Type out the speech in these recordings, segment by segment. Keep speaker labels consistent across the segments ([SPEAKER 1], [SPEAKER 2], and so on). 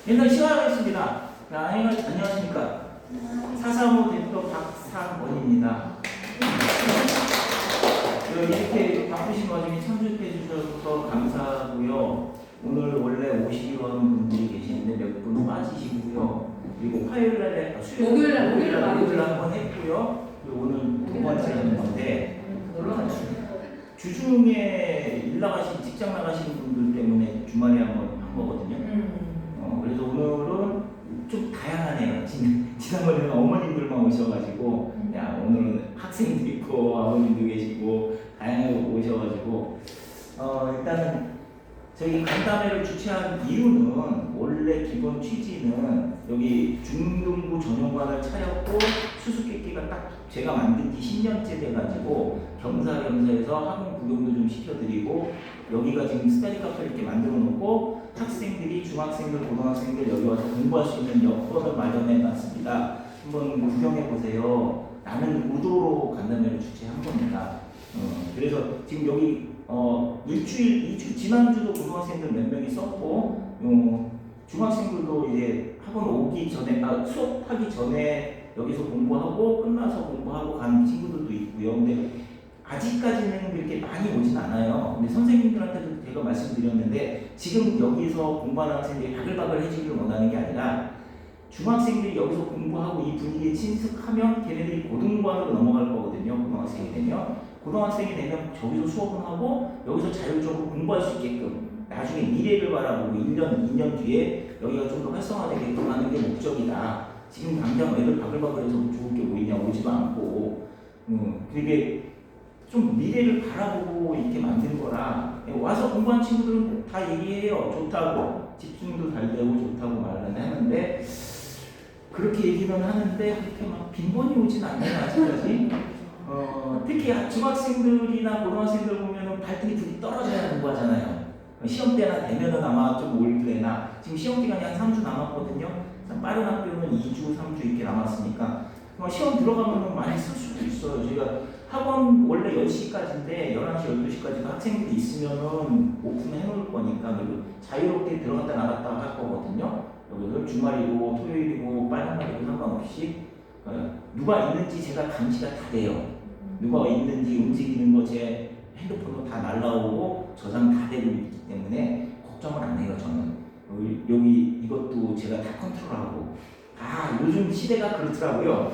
[SPEAKER 1] 옛날 시작하겠습니다. 안녕하십니까. 435 대표 박상원입니다. 이렇게 바쁘신 와중에 참석해 주셔서 감사하고요. 오늘 원래 오시기로 한 분들이 계시는데 몇 분 빠지시고요. 그리고 화요일날에 목요일날 한번 했고요. 그리고 오늘 두 번째 하는 건데 주중에 일 나가신 직장 나가시는 분들 때문에 주말에 한번 한 거거든요. 그래서 오늘은 좀 다양하네요. 지난번에는 어머님들만 오셔가지고 야 오늘은 학생도 있고 아버님도 계시고 다양하게 오셔가지고 일단은 저희 간담회를 주최한 이유는 원래 기본 취지는 여기 중등부 전용관을 차렸고 수수께끼가 딱 제가 만든 지 10년째 돼가지고 겸사겸사해서 학원 구경도 좀 시켜드리고 여기가 지금 스터디 카페를 이렇게 만들어 놓고 학생들이 중학생들 고등학생들 여기 와서 공부할 수 있는 여건을 마련해 놨습니다. 한번 구경해 보세요. 라는 의도로 간담회를 주최한 겁니다. 그래서 지금 여기 일주일 지난주도 고등학생들 몇 명이 썼고 중학생들도 이제 학원 오기 전에 수업하기 전에 여기서 공부하고 끝나서 공부하고 가는 친구들도 있고요. 근데 아직까지는 그렇게 많이 오진 않아요. 근데 선생님들한테도 제가 말씀드렸는데 지금 여기서 공부하는 학생들이 바글바글 해지기를 원하는 게 아니라 중학생들이 여기서 공부하고 이 분위기에 친숙하면 걔네들이 고등관으로 넘어갈 거거든요. 고등학생이 되면 저기서 수업을 하고 여기서 자율적으로 공부할 수 있게끔 나중에 미래를 바라보고 1년, 2년 뒤에 여기가 좀 더 활성화되게끔 하는 게 목적이다. 지금 당장 애들 바글바글해서 좋을 게 뭐 있냐 오지도 않고 그게 좀 미래를 바라보고 이렇게 만든 거라 와서 공부한 친구들은 다 얘기해요. 좋다고 집중도 잘 되고 좋다고 말은 하는데 그렇게 얘기는 하는데 그렇게 막 빈번히 오진 않네요 아직까지. 특히 중학생들이나 고등학생들 보면은 발등에 둘이 떨어져야 공부하잖아요. 시험 때나 되면은 아마 좀 올 때나 지금 시험 기간이 한 3주 남았거든요. 빠른 학교는 2주, 3주 이렇게 남았으니까 시험 들어가면은 많이 쓸 수도 있어요. 제가 학원 원래 10시까지인데 11시, 12시까지 학생들이 있으면은 오픈을 해놓을 거니까 그리고 자유롭게 들어갔다 나갔다 할 거거든요. 여기서 주말이고 토요일이고 빨간 날이고 상관없이 누가 있는지 제가 감시가 다 돼요. 누가 있는지 움직이는 거 제 핸드폰으로 다 날라오고 저장 다 되고 있기 때문에 걱정을 안 해요. 저는 여기 이것도 제가 다 컨트롤하고 요즘 시대가 그렇더라고요.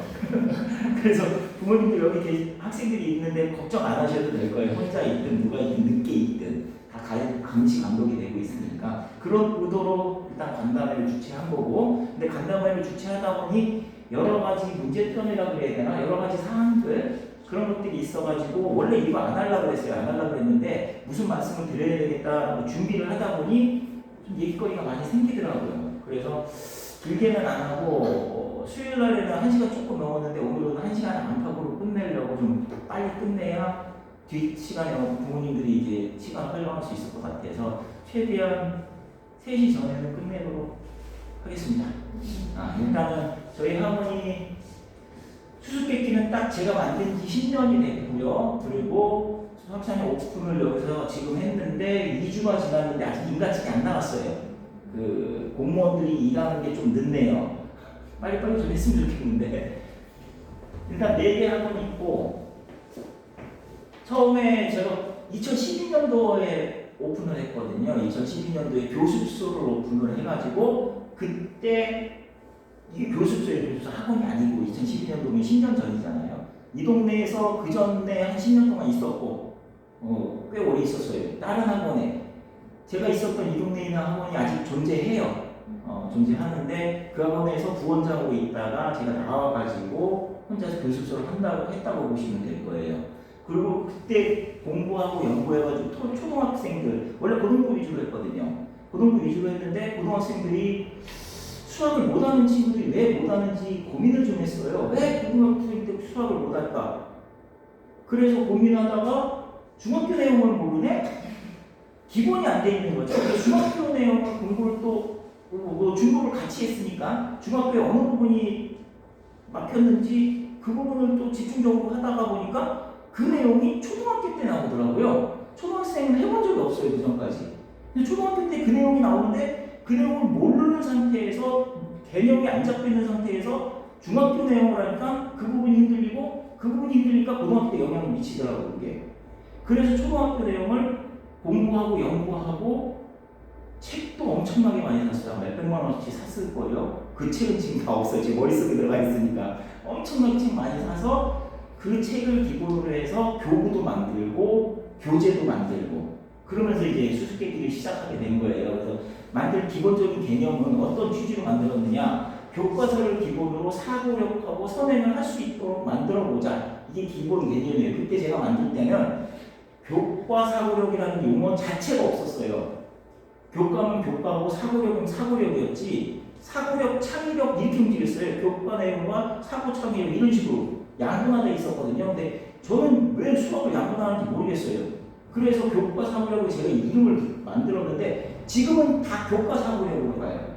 [SPEAKER 1] 그래서 부모님들 여기 학생들이 있는데 걱정 안 하셔도 될 거예요. 혼자 있든 누가 있든 늦게 있든 다 감시 감독이 되고 있으니까 그런 의도로 일단 간담회를 주최한 거고 근데 간담회를 주최하다 보니 여러 가지 문제점이라고 그래야 되나 여러 가지 사항들 그런 것들이 있어가지고 원래 이거 안 하려고 그랬어요. 안 하려고 했는데 무슨 말씀을 드려야 되겠다라고 준비를 하다 보니 좀 얘기거리가 많이 생기더라고요. 그래서 길게는 안 하고 수요일 날에는 1시간 조금 넘었는데 오늘은 1시간 안팎으로 끝내려고 좀 빨리 끝내야 뒷 시간에 부모님들이 이제 시간 활용할 수 있을 것 같아서 최대한 3시 전에는 끝내도록 하겠습니다. 일단은 저희 학원이 수수께끼는 딱 제가 만든 지 10년이 됐고요. 그리고 수학산이 오픈을 여기서 지금 했는데 2주가 지났는데 아직 인가책이 안 나왔어요. 그 공무원들이 일하는 게 좀 늦네요. 빨리빨리 좀 했으면 좋겠는데 일단 4개 학원이 있고 처음에 제가 2012년도에 오픈을 했거든요. 2012년도에 교습소를 오픈을 해가지고 그때 이게 교습소예요. 학원이 아니고 2012년도면 10년 전이잖아요. 이 동네에서 그 전에 한 10년 동안 있었고 꽤 오래 있었어요. 다른 학원에 제가 있었던 이 동네에 있는 학원이 아직 존재해요. 존재하는데 그 학원에서 부원장으로 있다가 제가 나와가지고 혼자서 교습소를 했다고 보시면 될 거예요. 그리고 그때 공부하고 연구해가지고 초등학생들 원래 고등부 위주로 했거든요. 고등부 위주로 했는데 고등학생들이 수학을 못하는 친구들이 왜 못하는지 고민을 좀 했어요. 왜 고등학생 때 수학을 못할까? 그래서 고민하다가 중학교 내용을 모르네? 기본이 안 돼 있는 거죠. 중학교 내용을 공부를 또 중급을 같이 했으니까 중학교에 어느 부분이 막혔는지 그 부분을 또 집중적으로 하다가 보니까 그 내용이 초등학교 때 나오더라고요. 초등학생은 해본 적이 없어요. 그 전까지. 근데 초등학교 때 그 내용이 나오는데 그 내용을 모르는 상태에 개념이 안 잡혀 있는 상태에서 중학교 내용을 하니까 그 부분이 흔들리고 그 부분이 흔들리니까 고등학교 때 영향을 미치더라고요, 그게. 그래서 초등학교 내용을 공부하고 연구하고 책도 엄청나게 많이 샀어요. 몇백만 원씩 샀을 거예요. 그 책은 지금 다 없어요. 제 머릿속에 들어가 있으니까. 엄청나게 책 많이 사서 그 책을 기본으로 해서 교구도 만들고 교재도 만들고 그러면서 이제 수수께끼를 시작하게 된 거예요. 그래서 만들 기본적인 개념은 어떤 취지로 만들었느냐, 교과서를 기본으로 사고력하고 선행을 할 수 있도록 만들어 보자. 이게 기본 개념이에요. 그때 제가 만들 때는 교과 사고력이라는 용어 자체가 없었어요. 교과는 교과고 사고력은 사고력이었지, 사고력, 창의력 이렇게 움직였어요. 교과 내용과 사고 창의력 이런 식으로 양분화되어 있었거든요. 근데 저는 왜 수학을 양분화하는지 모르겠어요. 그래서 교과 사고력으로 제가 이름을 만들었는데 지금은 다 교과 사고력으로 가요.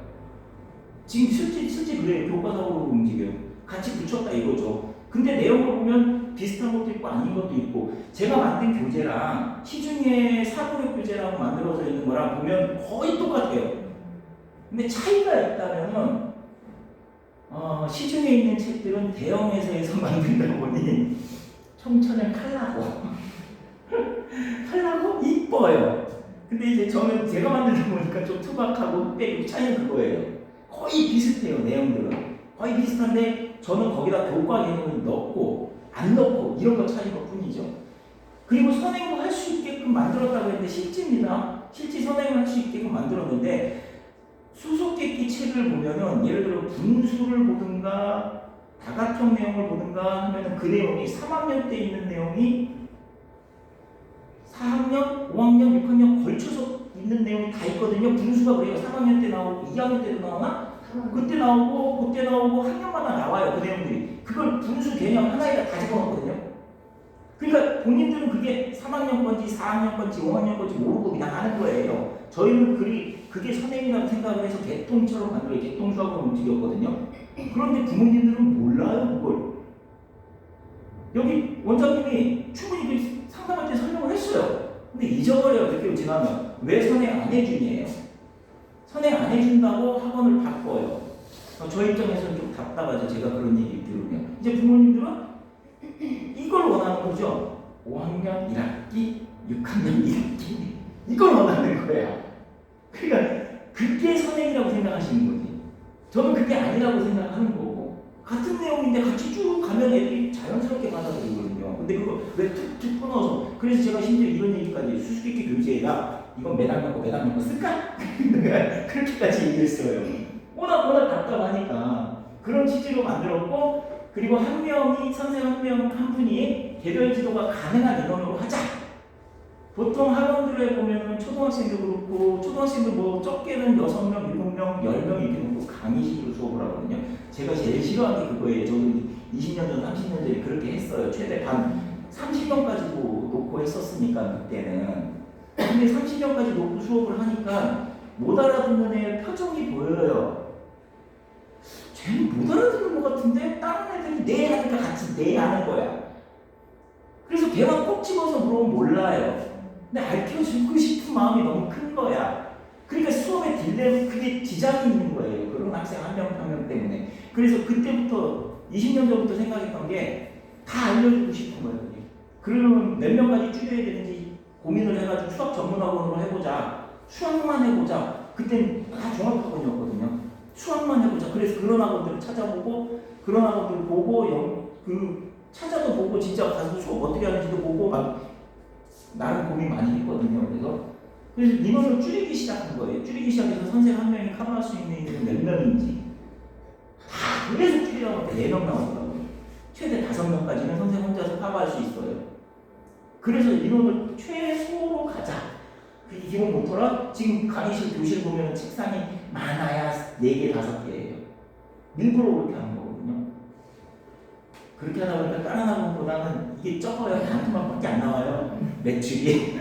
[SPEAKER 1] 지금 실제 그래요. 교과 사고력으로 움직여요. 같이 붙였다 이거죠. 근데 내용을 보면 비슷한 것도 있고 아닌 것도 있고, 제가 만든 교재랑 시중에 사고력 교재랑 만들어져 있는 거랑 보면 거의 똑같아요. 근데 차이가 있다면은 시중에 있는 책들은 대형 회사에서 만들다 보니 청천을 칼라고 이뻐요. 근데 이제 저는 제가 만들다 보니까 좀 투박하고 흑백이고 차이는 그거예요. 거의 비슷해요. 내용들은 거의 비슷한데 저는 거기다 교과 개념을 넣고 안 넣고 이런 거 차이가 뿐이죠. 그리고 선행도 할 수 있게끔 만들었다고 했는데 실제입니다. 실제 선행을 할 수 있게끔 만들었는데 수수께끼 책을 보면은 예를 들어 분수를 보든가 다각형 내용을 보든가 하면은 그 내용이 3학년 때 있는 내용이 4학년, 5학년, 6학년 걸쳐서 있는 내용이 다 있거든요. 분수가 그래요. 3학년 때 나오고 2학년 때도 나오나? 그때 나오고 그때 나오고 학년마다 나와요. 그 내용들이. 그걸 분수 개념 하나에다 다 집어넣거든요. 그러니까 본인들은 그게 3학년 건지 4학년 건지 5학년 건지 모르고 그냥 하는 거예요. 저희는 그게 선행이라고 생각을 해서 개통처럼 만들어 개통수학으로 움직였거든요. 그런데 부모님들은 몰라요, 그걸. 여기 원장님이 충분히 상담할 때 설명을 했어요. 근데 잊어버려요, 그렇게 지나면. 왜 선행 안 해주니에요? 선행 안 해준다고 학원을 바꿔요. 저 입장에서는 좀 답답하죠, 제가 그런 얘기 들으면. 이제 부모님들은 이걸 원하는 거죠. 5학년 1학기, 6학년 1학기 이걸 원하는 거야. 그러니까 그게 선행이라고 생각하시는 거지. 저는 그게 아니라고 생각하는 거고, 같은 내용인데 같이 쭉 가면 애들이 자연스럽게 받아들이거든요. 근데 그거 왜 툭툭 끊어서. 그래서 제가 심지어 이런 얘기까지 수수께끼 교재에다 이건 매달 넣고 쓸까? 그렇게까지 얘기했어요. 워낙 답답하니까 그런 취지로 만들었고, 그리고 선생님 한 분이 개별 지도가 가능한 인원으로 하자. 보통 학원들에 보면은 초등학생도 그렇고, 초등학생도 뭐 적게는 6명, 7명, 10명 이렇게 놓고 강의식으로 수업을 하거든요. 제가 제일 싫어하는 게 그거예요. 저도 20년 전, 30년 전에 그렇게 했어요. 최대 반 30명까지도 놓고 했었으니까 그때는. 근데 30명까지 놓고 수업을 하니까 못 알아듣는 애 표정이 보여요. 쟤는 못 알아듣는 것 같은데 다른 애들이 네 하니까 같이 네 하는 거야. 그래서 걔만 꼭 집어서 물어보면 몰라요. 근데 알려주고 싶은 마음이 너무 큰 거야. 그러니까 수업에 딜레마, 그게 지장이 있는 거예요. 그런 학생 한 명 한 명 때문에. 그래서 그때부터 20년 전부터 생각했던 게 다 알려주고 싶은 거예요. 그러면 몇 명까지 줄여야 되는지 고민을 해가지고 수학 전문학원으로 해보자. 수학만 해보자. 그때는 다 종합학원이었거든요. 수학만 해보자. 그래서 그런 학원들을 찾아보고, 그런 학원들을 보고, 찾아도 보고, 진짜 가서 수업 어떻게 하는지도 보고, 막, 나름 고민 많이 했거든요. 그래서 인원을 줄이기 시작한 거예요. 줄이기 시작해서 선생님 한 명이 커버할 수 있는 인원이 몇 명인지. 다 그래서 줄이라고 할 때 4명 나오더라고요. 최대 5명까지는 선생님 혼자서 커버할 수 있어요. 그래서 인원을 최소로 가자. 그게 기본 모토라. 지금 강의실, 교실 보면 책상이 많아야 4개, 5개예요. 일부러 그렇게 하는 거거든요. 그렇게 하다 보니까 다른 학원보다는 이게 적어요. 한 통만밖에 안 나와요. 매출이.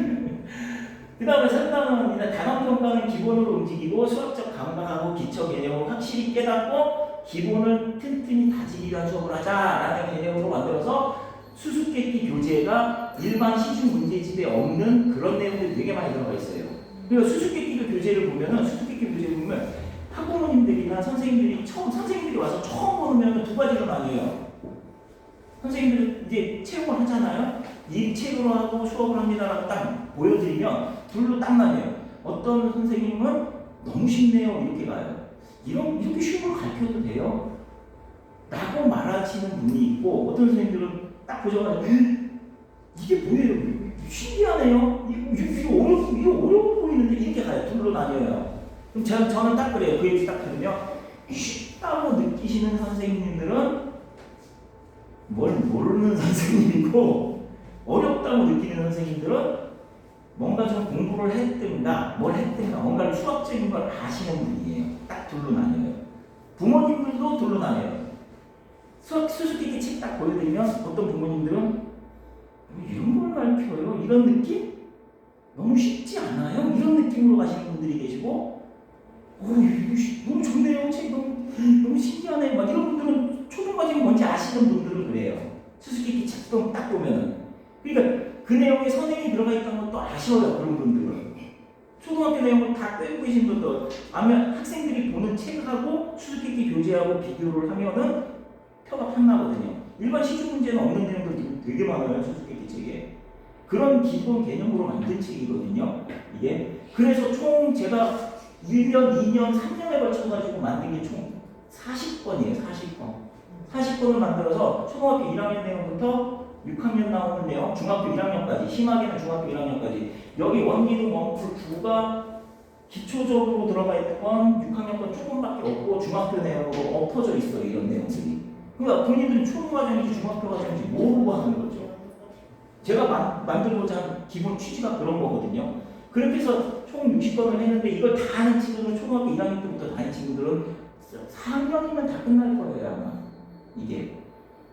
[SPEAKER 1] 그 다음에 상담은 단원평가는 기본으로 움직이고 수학적 감각하고 기초 개념을 확실히 깨닫고 기본을 튼튼히 다지기 위한 수업을 하자라는 개념으로 만들어서 수수께끼 교재가 일반 시중 문제집에 없는 그런 내용들이 되게 많이 들어가 있어요. 그리고 수수께끼 교재를 보면 학부모님들이나 선생님들이 와서 처음 보면 두 가지로 나뉘어요. 선생님들이 이제 체육을 하잖아요. 이 체육을 하고 수업을 합니다라고 딱 보여드리면 둘로 딱 나뉘어요. 어떤 선생님은 너무 쉽네요 이렇게 가요. 이렇게 쉬운 걸 가르쳐도 돼요? 라고 말하시는 분이 있고, 어떤 선생님들은 딱 보셔가지고 이게 뭐예요? 신기하네요. 이거 어려워 보이는데 이렇게 가요. 둘로 나뉘어요. 그럼 저는 딱 그래요. 그 얘기 딱 들으면 쉽다고 느끼시는 선생님들은 뭘 모르는 선생님이고, 어렵다고 느끼는 선생님들은 뭔가 좀 공부를 했든가 뭘 했든가 뭔가를 수학적인 걸 아시는 분이에요. 딱 둘로 나뉘어요. 부모님들도 둘로 나뉘어요. 수수께끼 책 딱 보여드리면 어떤 부모님들은 이런 걸 가르쳐요? 이런 느낌? 너무 쉽지 않아요? 이런 느낌으로 가시는 분들이 계시고, 이거 너무 좋네요. 책 너무 신기하네. 막 이런 분들은 초등과정이 뭔지 아시는 분들은 그래요. 수수께끼 책도 딱 보면은. 그러니까 그 내용에 선행이 들어가 있다는 것도 아쉬워요. 그런 분들은. 초등학교 내용을 다 꿰고 계신 분도, 아니면 학생들이 보는 책하고 수수께끼 교재하고 비교를 하면은 표가 확 나거든요. 일반 시중 문제는 없는 내용들이 되게 많아요. 수수께끼 책에. 그런 기본 개념으로 만든 책이거든요. 이게. 그래서 총 제가 1년, 2년, 3년에 걸쳐가지고 만든 게 총 40권이에요. 40권을 만들어서 초등학교 1학년 내용부터 6학년 나오는 내용, 중학교 1학년까지, 심하게는 중학교 1학년까지. 여기 원기능, 원풀, 부가 기초적으로 들어가 있는 건 6학년 건 조금밖에 없고 중학교 내용으로 엎어져 있어요. 이런 내용들이. 그러니까 본인들이 초등과정인지 중학교 과정인지 모르고 하는 거죠. 제가 만들고자 한 기본 취지가 그런 거거든요. 그렇게 해서 총 60권을 했는데 이걸 다 하는 친구들은 초등학교 1학년 때부터 다닌 친구들은 4학년이면 다 끝날 거예요 아마. 이게.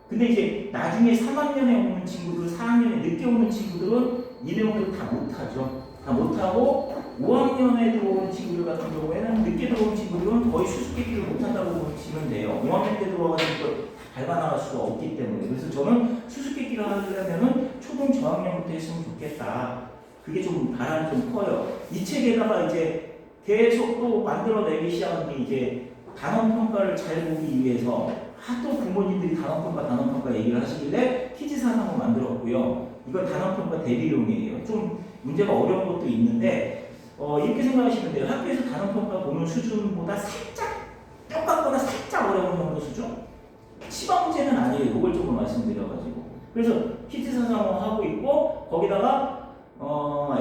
[SPEAKER 1] 근데 이제 나중에 3학년에 오는 친구들, 4학년에 늦게 오는 친구들은 이 내용을 다 못하죠. 다 못하고 5학년에 들어오는 친구들 같은 경우에는 늦게 들어오는 친구들은 거의 수수께끼를 못한다고 보시면 돼요. 5학년 때 들어와가지고 밟아 나갈 수가 없기 때문에. 그래서 저는 수수께끼를 하려면은 초등 저학년부터 했으면 좋겠다. 그게 좀 바람이 좀 커요. 이 책에다가 이제 계속 또 만들어내기 시작한 게 이제 단원평가를 잘 보기 위해서 하도 부모님들이 단원평가 얘기를 하시길래 퀴즈 사상을 만들었고요. 이건 단원평가 대비용이에요. 좀 문제가 어려운 것도 있는데 이렇게 생각하시면 돼요. 학교에서 단원평가 보는 수준보다 살짝 똑같거나 살짝 어려운 정도 수준? 시방 문제는 아니에요. 노골적으로 말씀드려가지고. 그래서 퀴즈 사상을 하고 있고 거기다가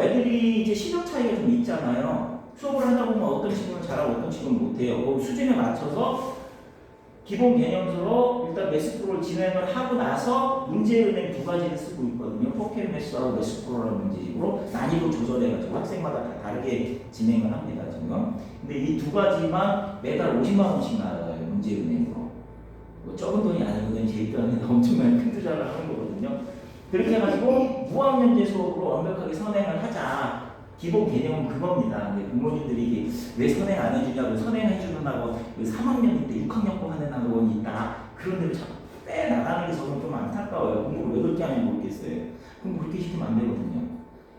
[SPEAKER 1] 애들이 이제 시력 차이가 좀 있잖아요. 수업을 하다 보면 어떤 친구는 잘하고 어떤 친구는 못해요. 그 수준에 맞춰서 기본 개념서로 일단 매스프로를 진행을 하고 나서 문제은행 두 가지를 쓰고 있거든요. 포켓 매스하고 매스프로라는 문제식으로 난이도 조절해가지고 학생마다 다 다르게 진행을 합니다. 지금. 근데 이 두 가지만 매달 50만 원씩 나가요. 문제은행으로. 뭐 적은 돈이 아니거든요. 제 입장에는 엄청나게 큰 투자를 하는 거거든요. 그렇게 해가지고 무학년제 수업으로 완벽하게 선행을 하자. 기본 개념은 그겁니다. 근데 부모님들이 이게 왜 선행 안 해주냐고, 선행해주는다고 3학년인데 6학년 거 하는 학원이 있다. 그런 데를 자꾸 빼나가는 게 저는 좀 안타까워요. 공부를 왜 그렇게 하는지 모르겠어요. 공부 그렇게 시키면 안 되거든요.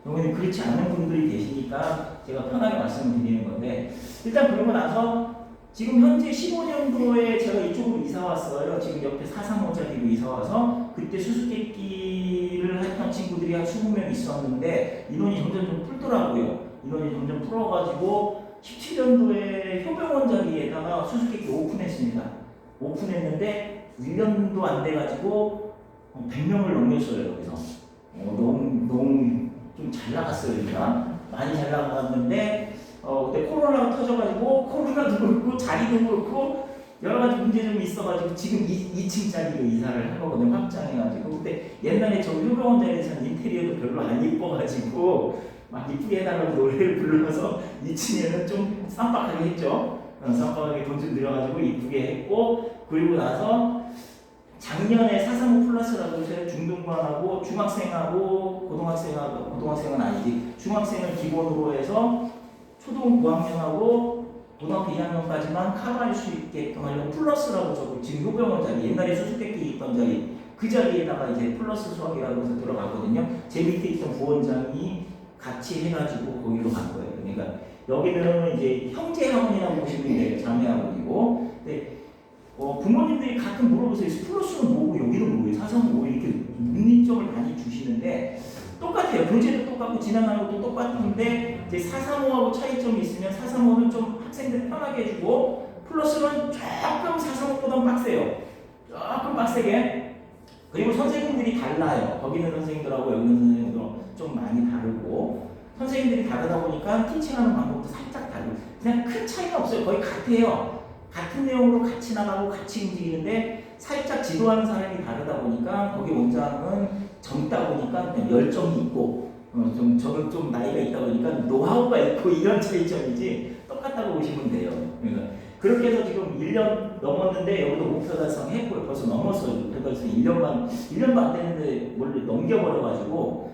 [SPEAKER 1] 여기는 그렇지 않은 분들이 계시니까 제가 편하게 말씀을 드리는 건데, 일단 그러고 나서 지금 현재 15년도에 제가 이쪽으로 이사 왔어요. 지금 옆에 435짜리로 이사 와서 그때 수수께끼를 했던 친구들이 한 20명 있었는데 인원이 점점 좀 풀더라고요. 인원이 점점 풀어가지고 17년도에 효병원 자리에다가 수수께끼 오픈했습니다. 오픈했는데 1년도 안 돼가지고 100명을 넘겼어요. 여기서 너무 좀 잘 나갔어요. 여기가 많이 잘 나갔는데 그때 코로나가 터져가지고 코로나도 그렇고 자리도 그렇고 여러 가지 문제점이 있어가지고 지금 2층짜리로 이사를 한 거거든요. 확장해가지고. 근데 옛날에 저 효병원 자리에서는 인테리어도 별로 안 이뻐가지고 막 이쁘게 해달라고 노래를 불러서 2층에는 좀 쌈박하게 했죠. 쌈박하게 돈 좀 들여가지고 이쁘게 했고, 그리고 나서 작년에 435 플러스라고 해서 중등반하고 중학생하고 고등학생은 아니지, 중학생을 기본으로 해서 초등 9학년하고 고등학교 2학년까지만 커버할 수 있게끔 하려고 플러스라고 적고, 지금 효병원 자리, 옛날에 수수께끼 있던 자리, 그 자리에다가 이제 플러스 수학이라고 해서 들어갔거든요. 제 밑에 있던 부원장이 같이 해가지고 거기로 간 거예요. 그러니까 여기는 이제 형제 학원이라고 보시면 돼요. 부모님들이 가끔 물어보세요. 플러스는 뭐고 여기는 뭐예요? 435 뭐 이렇게 문의점을 많이 주시는데 똑같아요. 교재도 똑같고 진행하는 것도 똑같은데 이제 435하고 차이점이 있으면 435는 좀 학생들 편하게 해주고 플러스는 조금 435보다 빡세요. 조금 빡세게. 그리고 선생님들이 달라요. 거기 있는 선생님들하고 여기 있는 선생님들하고 좀 많이 다르고 선생님들이 다르다 보니까 티칭하는 방법도 살짝 다르고 그냥 큰 차이는 없어요. 거의 같아요. 같은 내용으로 같이 나가고 같이 움직이는데 살짝 지도하는 사람이 다르다 보니까 거기 원장은 젊다 보니까 그냥 열정이 있고 저는 좀 나이가 있다 보니까 노하우가 있고 이런 차이점이지 똑같다고 보시면 돼요. 그러니까 그렇게 해서 지금 1년 넘었는데 여기도 목표 달성했고요. 벌써 넘었어요. 그래서 1년도 안 되는데 원래 넘겨버려가지고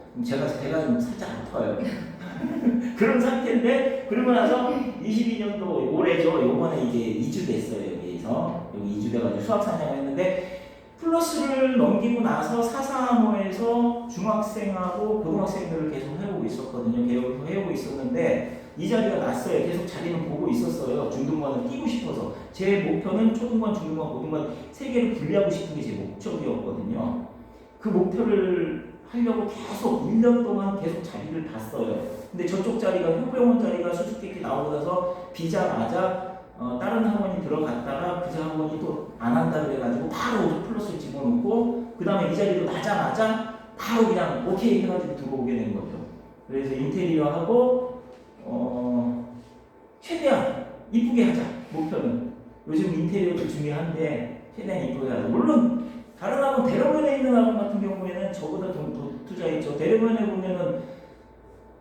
[SPEAKER 1] 배가 좀 살짝 아파요. 그런 상태인데 그러고 나서 22년도 올해죠. 요번에 이제 2주 됐어요. 여기서 여기 2주 돼가지고 수학 사냥을 했는데 플러스를 넘기고 나서 435에서 중학생하고 고등학생들을 계속 해오고 있었거든요. 계속 해오고 있었는데 이 자리가 났어요. 계속 자리는 보고 있었어요. 중등반을 뛰고 싶어서. 제 목표는 초등반, 중등반, 고등반 세 개를 분리하고 싶은 게 제 목적이었거든요. 그 목표를 하려고 계속 1년 동안 계속 자리를 봤어요. 근데 저쪽 자리가 효병원 자리가 수수께끼 나오고 나서 비자마자 다른 학원이 들어갔다가 그 학원이 또 안 한다 그래가지고 바로 플러스를 집어넣고 그 다음에 이 자리도 나자마자 바로 그냥 오케이 해가지고 들어오게 된 거죠. 그래서 인테리어하고 최대한 이쁘게 하자. 목표는 요즘 인테리어도 중요한데 최대한 이쁘게 하자. 물론 다른 학원 대로변에 있는 학원 같은 경우에는 저보다 더 투자했죠. 대로변에 보면은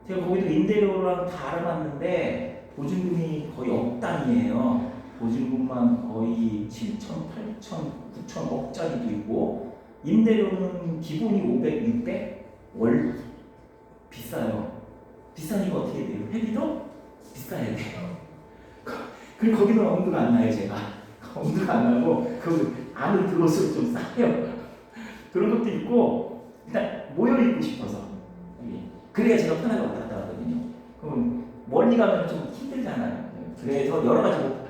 [SPEAKER 1] 제가 거기도 임대료랑 다 알아봤는데 보증금이 거의 억 단위예요. 보증금만 거의 7천, 8천, 9천억짜리도 있고 임대료는 기본이 500, 600 월 비싸요. 비싸니까 어떻게 돼요? 회비도 비싸야 돼요. 그리고 거기는 엄두가 안 나요. 제가 엄두가 안 나고 그 안을 들어올수록 좀 싸요. 그런 것도 있고 일단 모여 있고 싶어서 그래야 제가 편하게 왔다 갔다 하거든요. 그럼 멀리 가면 좀 힘들잖아요. 그래서 여러 가지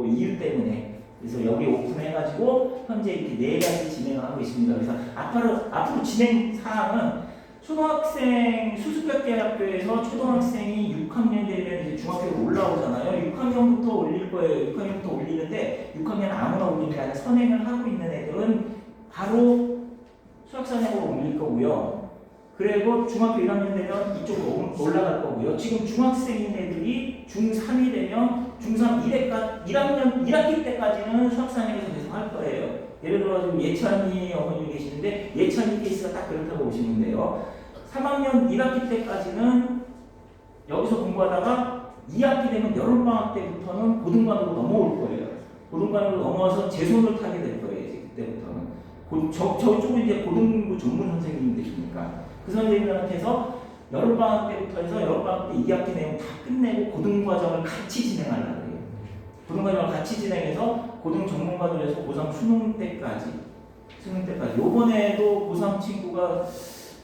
[SPEAKER 1] 이유 때문에 그래서 여기 오픈해가지고 현재 이렇게 4가지 진행을 하고 있습니다. 그래서 앞으로 진행 사항은 초등학생 수수께끼학교에서 초등학생이 6학년 되면 이제 중학교로 올라오잖아요. 6학년부터 올릴 거예요. 6학년부터 올리는데 6학년 아무나 올리는 게 아니라 선행을 하고 있는 애들은 바로 수학사냥으로 올릴 거고요. 그리고 중학교 1학년 되면 이쪽으로 올라갈 거고요. 지금 중학생인 애들이 중3이 되면 중3 1학기 때까지는 수학사냥에서 계속 할 거예요. 예를 들어 지금 예찬이 어머님이 계시는데 예찬이 케이스가 딱 그렇다고 보시면 돼요. 3학년 1학기 때까지는 여기서 공부하다가 2학기 되면 여름방학 때부터는 고등반으로 넘어올 거예요. 고등반으로 넘어와서 제 손을 타게 될 거예요. 이제 그때부터는. 저쪽은 이제 고등부 전문 선생님들이니까 그 선생님들한테서 여름방학 때부터 해서 여름방학 때 2학기 내용 다 끝내고 고등과정을 같이 진행하려고 해요. 고등과정을 같이 진행해서 고등 전문가들 해서 고3 수능 때까지 요번에도 고3 친구가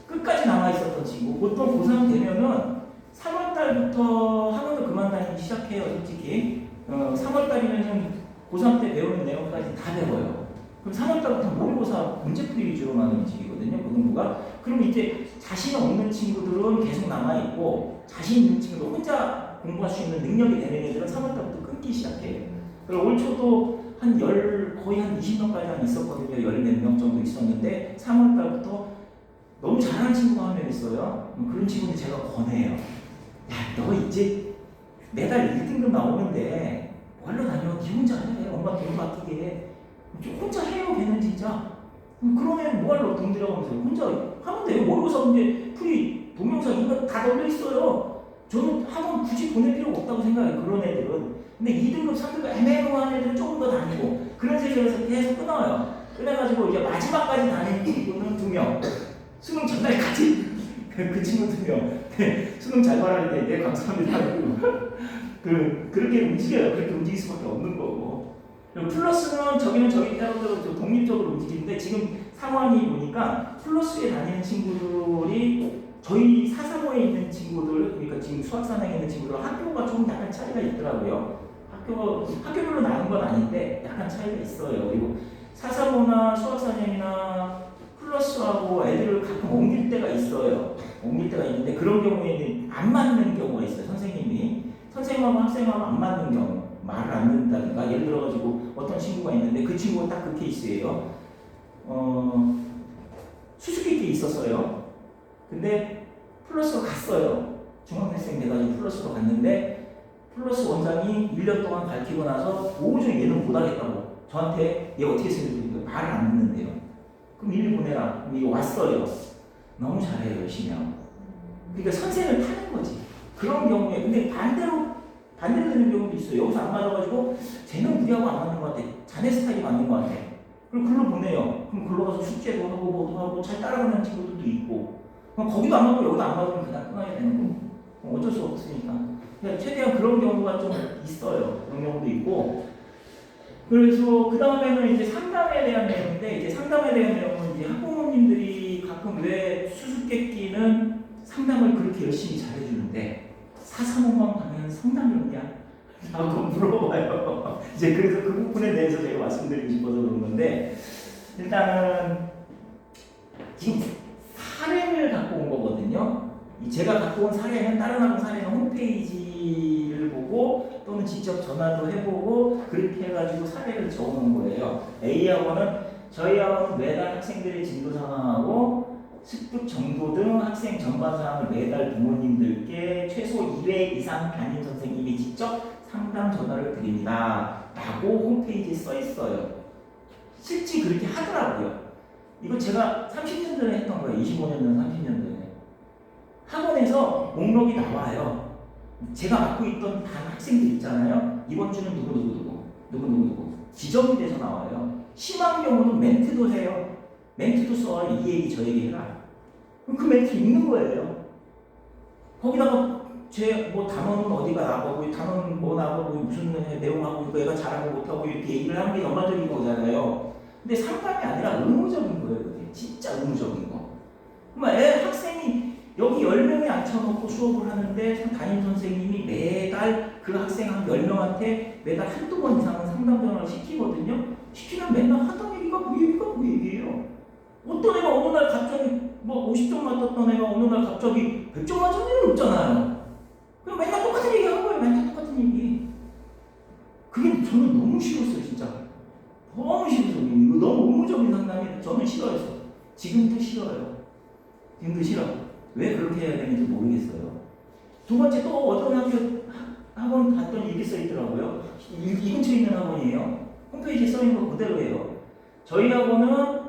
[SPEAKER 1] 끝까지 남아있었던 친구 보통 고3 되면은 3월달부터 학원을 그만 다니기 시작해요. 솔직히 3월달이면은 고3 때 배우는 내용까지 다 배워요. 그럼 3월달부터 모의고사 문제풀이 위주로만 움직이거든요. 고등부가. 그럼 이제 자신 없는 친구들은 계속 남아있고 자신 있는 친구들 혼자 공부할 수 있는 능력이 되는 애들은 3월달부터 끊기 시작해요. 그리고 올 초도 거의 한 20명까지 있었거든요. 10몇 명 정도 있었는데 3월달부터 너무 잘하는 친구가 한 명 있어요. 그런 친구는 제가 권해요. 야, 너 이제 매달 1등급 나오는데 뭘로 다녀? 니 혼자 해. 엄마 돈 맡기게. 혼자 해요. 걔는 진짜. 그러면 뭐하러 돈 들여가면서 혼자 하면 돼요. 모의고사 문제 풀이 동영상 이거 다 널려 있어요. 저는 학원 굳이 보낼 필요가 없다고 생각해요. 그런 애들은. 근데 2등급, 3등급 애매모호한 애들은 조금 더 다니고 그런 세계에서 계속 끊어요. 끊어가지고 이제 마지막까지 다니는 친구는 2명. 수능 전날까지 그 친구 2명. 수능 잘 봐라 네 감사합니다. 그렇게 움직여요. 그렇게 움직일 수밖에 없는 거고. 플러스는 저기는 저기 따로따로 독립적으로 움직이는데 지금 상황이 보니까 플러스에 다니는 친구들이 저희 435에 있는 친구들, 그러니까 지금 수학사냥에 있는 친구들 학교가 좀 약간 차이가 있더라고요. 학교별로 나눈 건 아닌데 약간 차이가 있어요. 그리고 사사모나 수학사정이나 플러스하고 애들을 가끔 옮길 때가 있어요. 옮길 때가 있는데 그런 경우에는 안 맞는 경우가 있어요. 선생님하고 학생하고 안 맞는 경우, 말을 안 듣는다든가, 예를 들어가지고 어떤 친구가 있는데 그 친구가 딱 그 케이스예요. 수수께끼 있었어요. 근데 플러스로 갔어요. 중학생 돼가지고 플러스로 갔는데 플러스 원장이 1년 동안 가르치고 나서 도저히 얘는 못하겠다고 저한테 얘 어떻게 생각해요? 말을 안 듣는데요. 그럼 일 보내라. 그럼 이거 왔어요. 너무 잘해요. 열심히 하고. 그러니까 선생을 타는 거지. 그런 경우에 근데 반대로 되는 경우도 있어요. 여기서 안 맞아가지고 쟤는 우리하고 안 맞는 것 같아. 자네 스타일이 맞는 것 같아. 그럼 글로 보내요. 그럼 글로 가서 숙제도 하고 뭐도 하고 잘 따라가는 친구들도 있고. 그럼 거기도 안 맞고 여기도 안 맞으면 그냥 끊어야 되는 거. 어쩔 수 없으니까. 최대한 그런 경우가 좀 있어요. 그런 경우도 있고. 그래서 그 다음에는 이제 상담에 대한 내용인데, 이제 상담에 대한 내용은 이제 학부모님들이 가끔 왜 수수께끼는 상담을 그렇게 열심히 잘해주는데 사사모방 가면 상담이 없냐? 라고 물어봐요. 이제 그래서 그 부분에 대해서 제가 말씀드리고 싶어서 그런 건데, 일단은 지금 사례를 갖고 온 거거든요. 제가 갖고 온 사례는, 다른 학원 사례는 홈페이지를 보고 또는 직접 전화도 해보고 그렇게 해가지고 사례를 적어놓은 거예요. A학원은 저희 학원은 매달 학생들의 진도 상황하고 습득 정도 등 학생 전반 사항을 매달 부모님들께 최소 2회 이상 담임 선생님이 직접 상담 전화를 드립니다. 라고 홈페이지에 써 있어요. 실제 그렇게 하더라고요. 이거 제가 30년 전에 했던 거예요. 25년 전, 30년 전에. 학원에서 목록이 나와요. 제가 맡고 있던 반 학생들 있잖아요. 이번 주는 누구 지정이 돼서 나와요. 심한 경우는 멘트도 해요. 멘트도 써요. 이 얘기 저 얘기 해라. 그럼 그 멘트 읽는 거예요. 거기다가 제 뭐 단어는 어디가 나가고 단어는 뭐 나가고 무슨 내용하고 이거 얘가 잘하고 못하고 이렇게 얘기를 하는 게 전반적인 거잖아요. 근데 상담이 아니라 의무적인 거예요. 그게 진짜 의무적인 거. 그러면 학생이 여기 10명이 앉혀놓고 수업을 하는데 담임 선생님이 매달 그 학생 한 10명한테 매달 한두 번 이상은 상담 전화를 시키거든요. 시키면 맨날 하던 얘기가 그 얘기예요. 어떤 애가 어느 날 갑자기 뭐 50점 맞았던 애가 어느 날 갑자기 100점 맞은 일은 없잖아요. 그냥 맨날 똑같은 얘기 하는 거예요. 맨날 똑같은 얘기. 그게 저는 너무 싫었어요. 진짜. 너무 싫어서 이거 너무 의무적인 상담이 저는 싫어했어. 지금도 싫어요. 왜 그렇게 해야 되는지 모르겠어요. 두 번째 또 어떤 학원 갔더니 이렇게 써 있더라고요. 이 근처에 있는 학원이에요. 홈페이지에 써 있는 거 그대로예요. 저희 학원은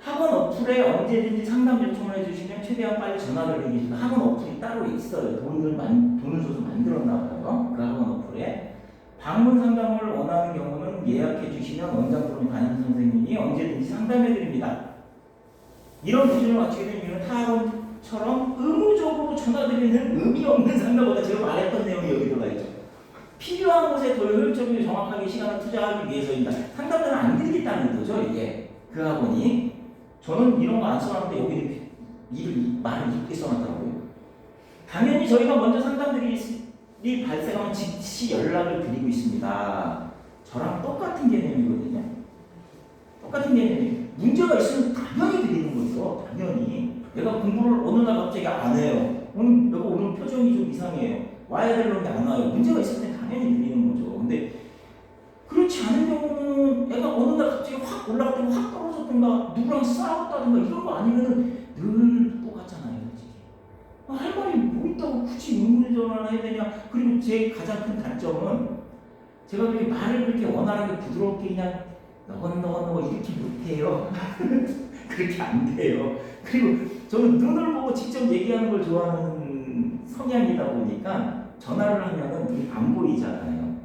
[SPEAKER 1] 학원 어플에 언제든지 상담 요청을 해주시면 최대한 빨리 전화를 드리겠습니다. 학원 어플이 따로 있어요. 돈을 줘서 만들었나 봐요. 그 학원 어플에. 방문 상담을 원하는 경우는 예약해 주시면 원장 또는 담임 선생님이 언제든지 상담해 드립니다. 이런 기준을 맞추게 된 이유는 타 학원처럼 의무적으로 전화드리는 의미 없는 상담보다 제가 말했던 내용이 여기 들어가 있죠. 필요한 곳에 더 효율적이고 정확하게 시간을 투자하기 위해서입니다. 상담을 안 드리겠다는 거죠, 이게. 그 학원이. 저는 이런 거 안 써놨는데 여기 말을 이렇게 써놨더라고요. 당연히 저희가 먼저 상담들이 발생하면 즉시 연락을 드리고 있습니다. 저랑 똑같은 개념이거든요. 똑같은 개념이 문제가 있으면 당연히 드리는 거죠. 당연히. 내가 공부를 어느 날 갑자기 안 해요. 내가 오늘 표정이 좀 이상해요. 와야 되는데 안 와요. 문제가 있을 때 당연히 드리는 거죠. 근데 그렇지 않은 경우는 애가 어느 날 갑자기 확 올라갔다가 확 떨어졌던가 누구랑 싸웠다든가 이런 거 아니면은 늘 똑같잖아요. 솔직히. 할 말이 뭐 있다고 굳이 의무 전화를 해야 되냐. 그리고 제 가장 큰 단점은 제가 그렇게 말을 그렇게 원활하게 부드럽게 그냥 너건 이렇게 못해요. 그렇게 안 돼요. 그리고 저는 눈을 보고 직접 얘기하는 걸 좋아하는 성향이다 보니까 전화를 하면은 안 보이잖아요.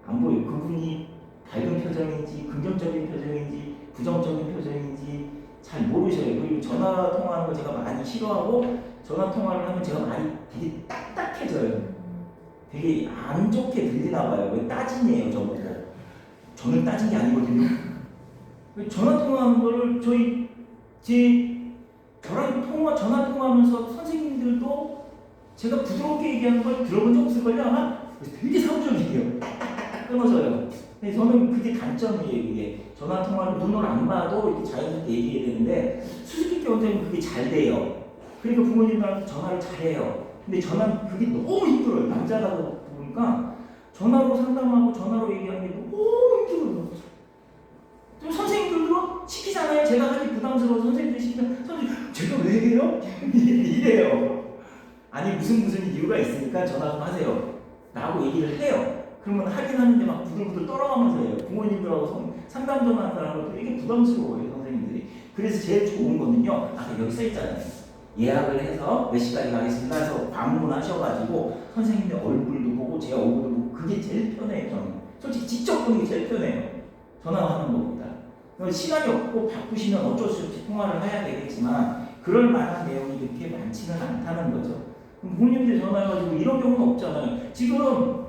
[SPEAKER 1] 안 보여요. 그분이 밝은 표정인지 긍정적인 표정인지 부정적인 표정인지 잘 모르셔요. 그리고 전화 통화하는 거 제가 많이 싫어하고 전화 통화를 하면 제가 말이 되게 딱딱해져요. 되게 안 좋게 들리나 봐요. 왜 따지네요, 저보고. 저는 따진 게 아니거든요. 전화 통화하는 거를 저랑 전화 통화하면서 선생님들도 제가 부드럽게 얘기하는 걸 들어본 적 없을걸요, 아마? 그래서 되게 사무적이에요. 끊어져요. 근데 저는 그게 단점이에요. 이게 전화 통화를 눈으로 안 봐도 이렇게 자연스럽게 얘기해야 되는데 수수께끼 원장님 그게 잘 돼요. 그러니까 부모님들한테 전화를 잘해요. 근데 전화 그게 너무 힘들어요. 남자다 보니까 전화로 상담하고 전화로 얘기하는 게 너무 힘들어요. 좀 선생님들도 시키잖아요. 제가 하기 부담스러워서 선생님들 시키면 선생님 제가 왜 해요? 이래요. 아니 무슨 이유가 있으니까 전화 좀 하세요 라고 얘기를 해요. 그러면 하긴 하는데 막 부들부들 떨어가면서 해요. 부모님들하고 상담 전화하는 사람은 되게 부담스러워요, 선생님들이. 그래서 제일 좋은 거는요, 아까 여기 써있잖아요. 예약을 해서 몇 시까지 가겠습니다 해서 방문하셔가지고 선생님의 얼굴도 보고 제 얼굴도 보고 그게 제일 편해요. 저는 솔직히 직접 보는 게 제일 편해요. 전화하는 것보다. 시간이 없고 바쁘시면 어쩔 수 없이 통화를 해야 되겠지만 그럴 만한 내용이 그렇게 많지는 않다는 거죠. 부모님들 전화해가지고 이런 경우는 없잖아요. 지금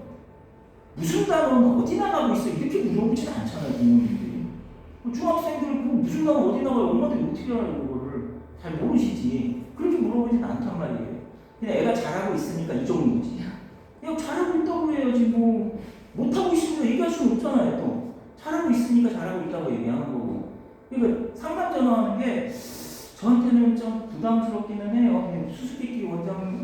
[SPEAKER 1] 무슨 단어는 어디 나가고 있어? 이렇게 물어보진 않잖아요, 부모님들이. 중학생들 그 무슨 단어 어디 나가요? 엄마들이 어떻게 알아요, 그거를? 잘 모르시지. 그렇게 물어보진 않단 말이에요. 그냥 애가 잘하고 있으니까 이 정도지. 야, 잘하고 있다고 해야지, 뭐. 못하고 있으면 얘기할 수는 없잖아요, 또. 잘하고 있으니까 잘하고 있다고 얘기하는 거고. 그러니까 상담 전화하는 게 저한테는 좀 부담스럽기는 해요.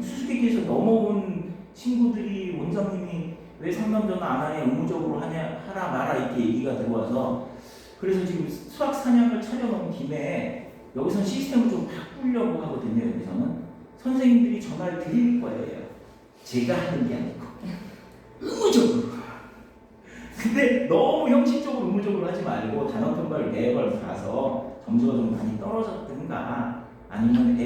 [SPEAKER 1] 수수께끼에서 넘어온 친구들이 원장님이 왜 상담 전화 안 하냐, 의무적으로 하라 마라 이렇게 얘기가 들어와서 그래서 지금 수학 사냥을 차려놓은 김에 여기선 시스템을 좀 바꾸려고 하거든요. 여기서는 선생님들이 전화를 드릴 거예요. 제가 하는 게 아니고 의무적으로. 근데 너무 형식적으로 의무적으로 하지 말고 단어 평가를 매번 가서 점수가 좀 많이 떨어졌든가 아니면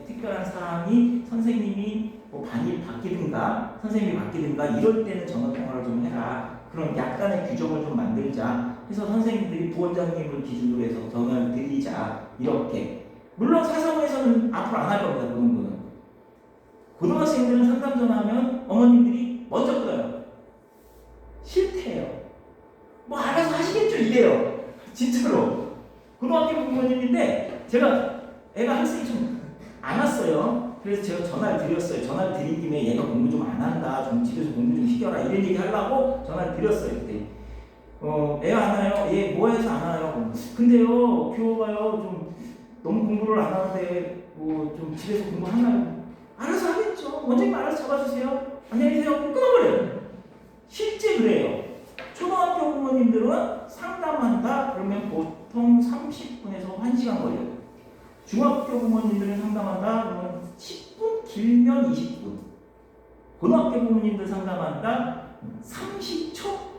[SPEAKER 1] 특별한 사람이 선생님이 뭐 반이 바뀌든가 선생님이 바뀌든가 이럴 때는 전화 통화를 좀 해라. 그런 약간의 규정을 좀 만들자 해서 선생님들이 부원장님을 기준으로 해서 전화를 드리자 이렇게. 물론 사사고에서는 앞으로 안 할 겁니다. 그런 거는. 고등학생들은 상담 전화하면 어머님들이 먼저 끊어요. 싫대요. 뭐 알아서 하시겠죠 이래요. 진짜로. 고등학교 부모님인데 제가 애가 학생이 좀 안 왔어요. 그래서 제가 전화를 드렸어요. 전화를 드린 김에 얘가 공부 좀 안 한다. 좀 집에서 공부 좀 시켜라. 이런 얘기 하려고 전화를 드렸어요. 그때. 애가 안 와요? 얘 뭐 해서 안 와요? 근데요, 교우가요, 좀 너무 공부를 안 하는데 뭐 좀 집에서 공부하나요? 알아서 하겠죠. 원장님 알아서 잡아주세요. 안녕히 계세요. 끊어버려요. 실제 그래요. 초등학교 부모님들은 상담한다 그러면 보통 30분에서 1시간 걸려요. 중학교 부모님들은 상담한다 그러면 10분, 길면 20분. 고등학교 부모님들 상담한다 30초?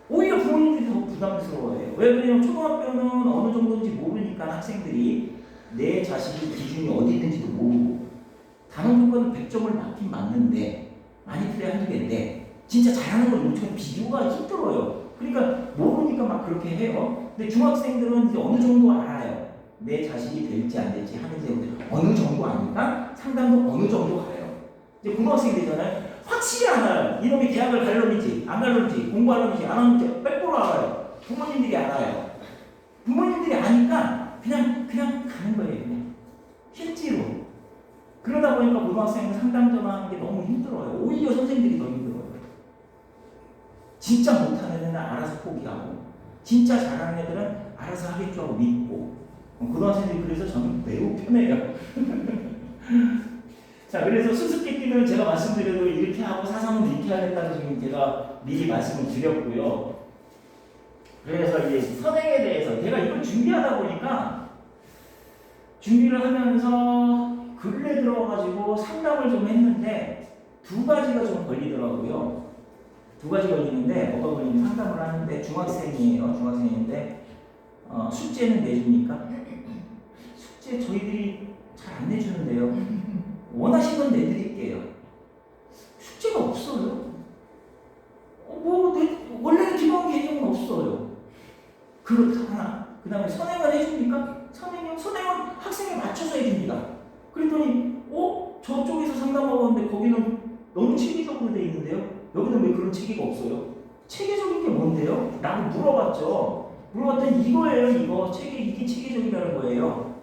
[SPEAKER 1] 오히려 부모님들이 더 부담스러워해요. 왜 그러냐면 초등학교는 어느 정도인지 모르니까 학생들이 내 자식의 기준이 어디 있는지도 모르고 단어 평가는 100점을 맞긴 맞는데 많이 틀려야 한두 개인데 진짜 잘하는 걸 못하면 비교가 힘들어요. 그러니까 모르니까 막 그렇게 해요. 근데 중학생들은 이제 어느 정도 알아요. 내 자식이 될지 안 될지 하는지 어느 정도 아니까 상담도 어느 정도 가요. 이제 고등학생 되잖아요. 확실히 알아요. 이놈이 대학을 갈 놈인지 안 갈 놈인지 공부할 놈인지 안 하는지 100% 알아요. 부모님들이 알아요. 부모님들이 아니까 그냥 가는 거예요. 그냥 실제로. 그러다 보니까 고등학생은 상담 전화하는 게 너무 힘들어요. 오히려 선생님들이 더 힘들어요. 진짜 못하는 애는 알아서 포기하고 진짜 잘하는 애들은 알아서 하겠죠 하고 믿고. 고등학생들이 그래서 저는 매우 편해요. 자, 그래서 수수께끼는 제가 말씀드려도 이렇게 하고 사상은 이렇게 하겠다고 지금 제가 미리 말씀을 드렸고요. 그래서 이제 선행에 대해서 제가 이걸 준비하다 보니까 준비를 하면서 근래 들어가지고 상담을 좀 했는데 두 가지가 좀 걸리더라고요. 두 가지 걸리는데 어떤 분이 상담을 하는데 중학생이에요. 중학생인데 숙제는 내줍니까? 숙제 저희들이 잘 안 내주는데요. 원하시면 내드릴게요. 숙제가 없어요. 원래는 기본 개념은 없어요. 그렇다 하나. 그 다음에 선행을 해줍니까? 선행은 학생에 맞춰서 해줍니다. 그랬더니 저쪽에서 상담하고 왔는데 거기는 너무 체계적으로 돼 있는데요. 여기는 왜 그런 체계가 없어요? 체계적인 게 뭔데요? 라고 물어봤죠. 물어봤더니 이거예요. 이게 체계적이라는 거예요.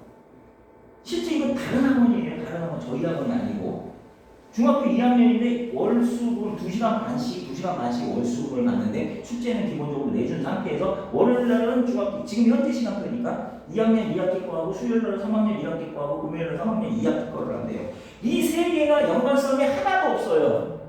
[SPEAKER 1] 실제 이건 다른 학원이에요. 다른 학원, 저희 학원이 아니고. 중학교 2학년인데 월수금 2시간 반씩 월수금을 갔는데 숙제는 기본적으로 내준 상태에서 월요일날은 중학교 지금 현재 시간표니까 2학년 2학기 거하고 수요일날은 3학년 1학기 거하고 금요일날은 3학년 2학기 거를 한대요. 이 세 개가 연관성이 하나도 없어요.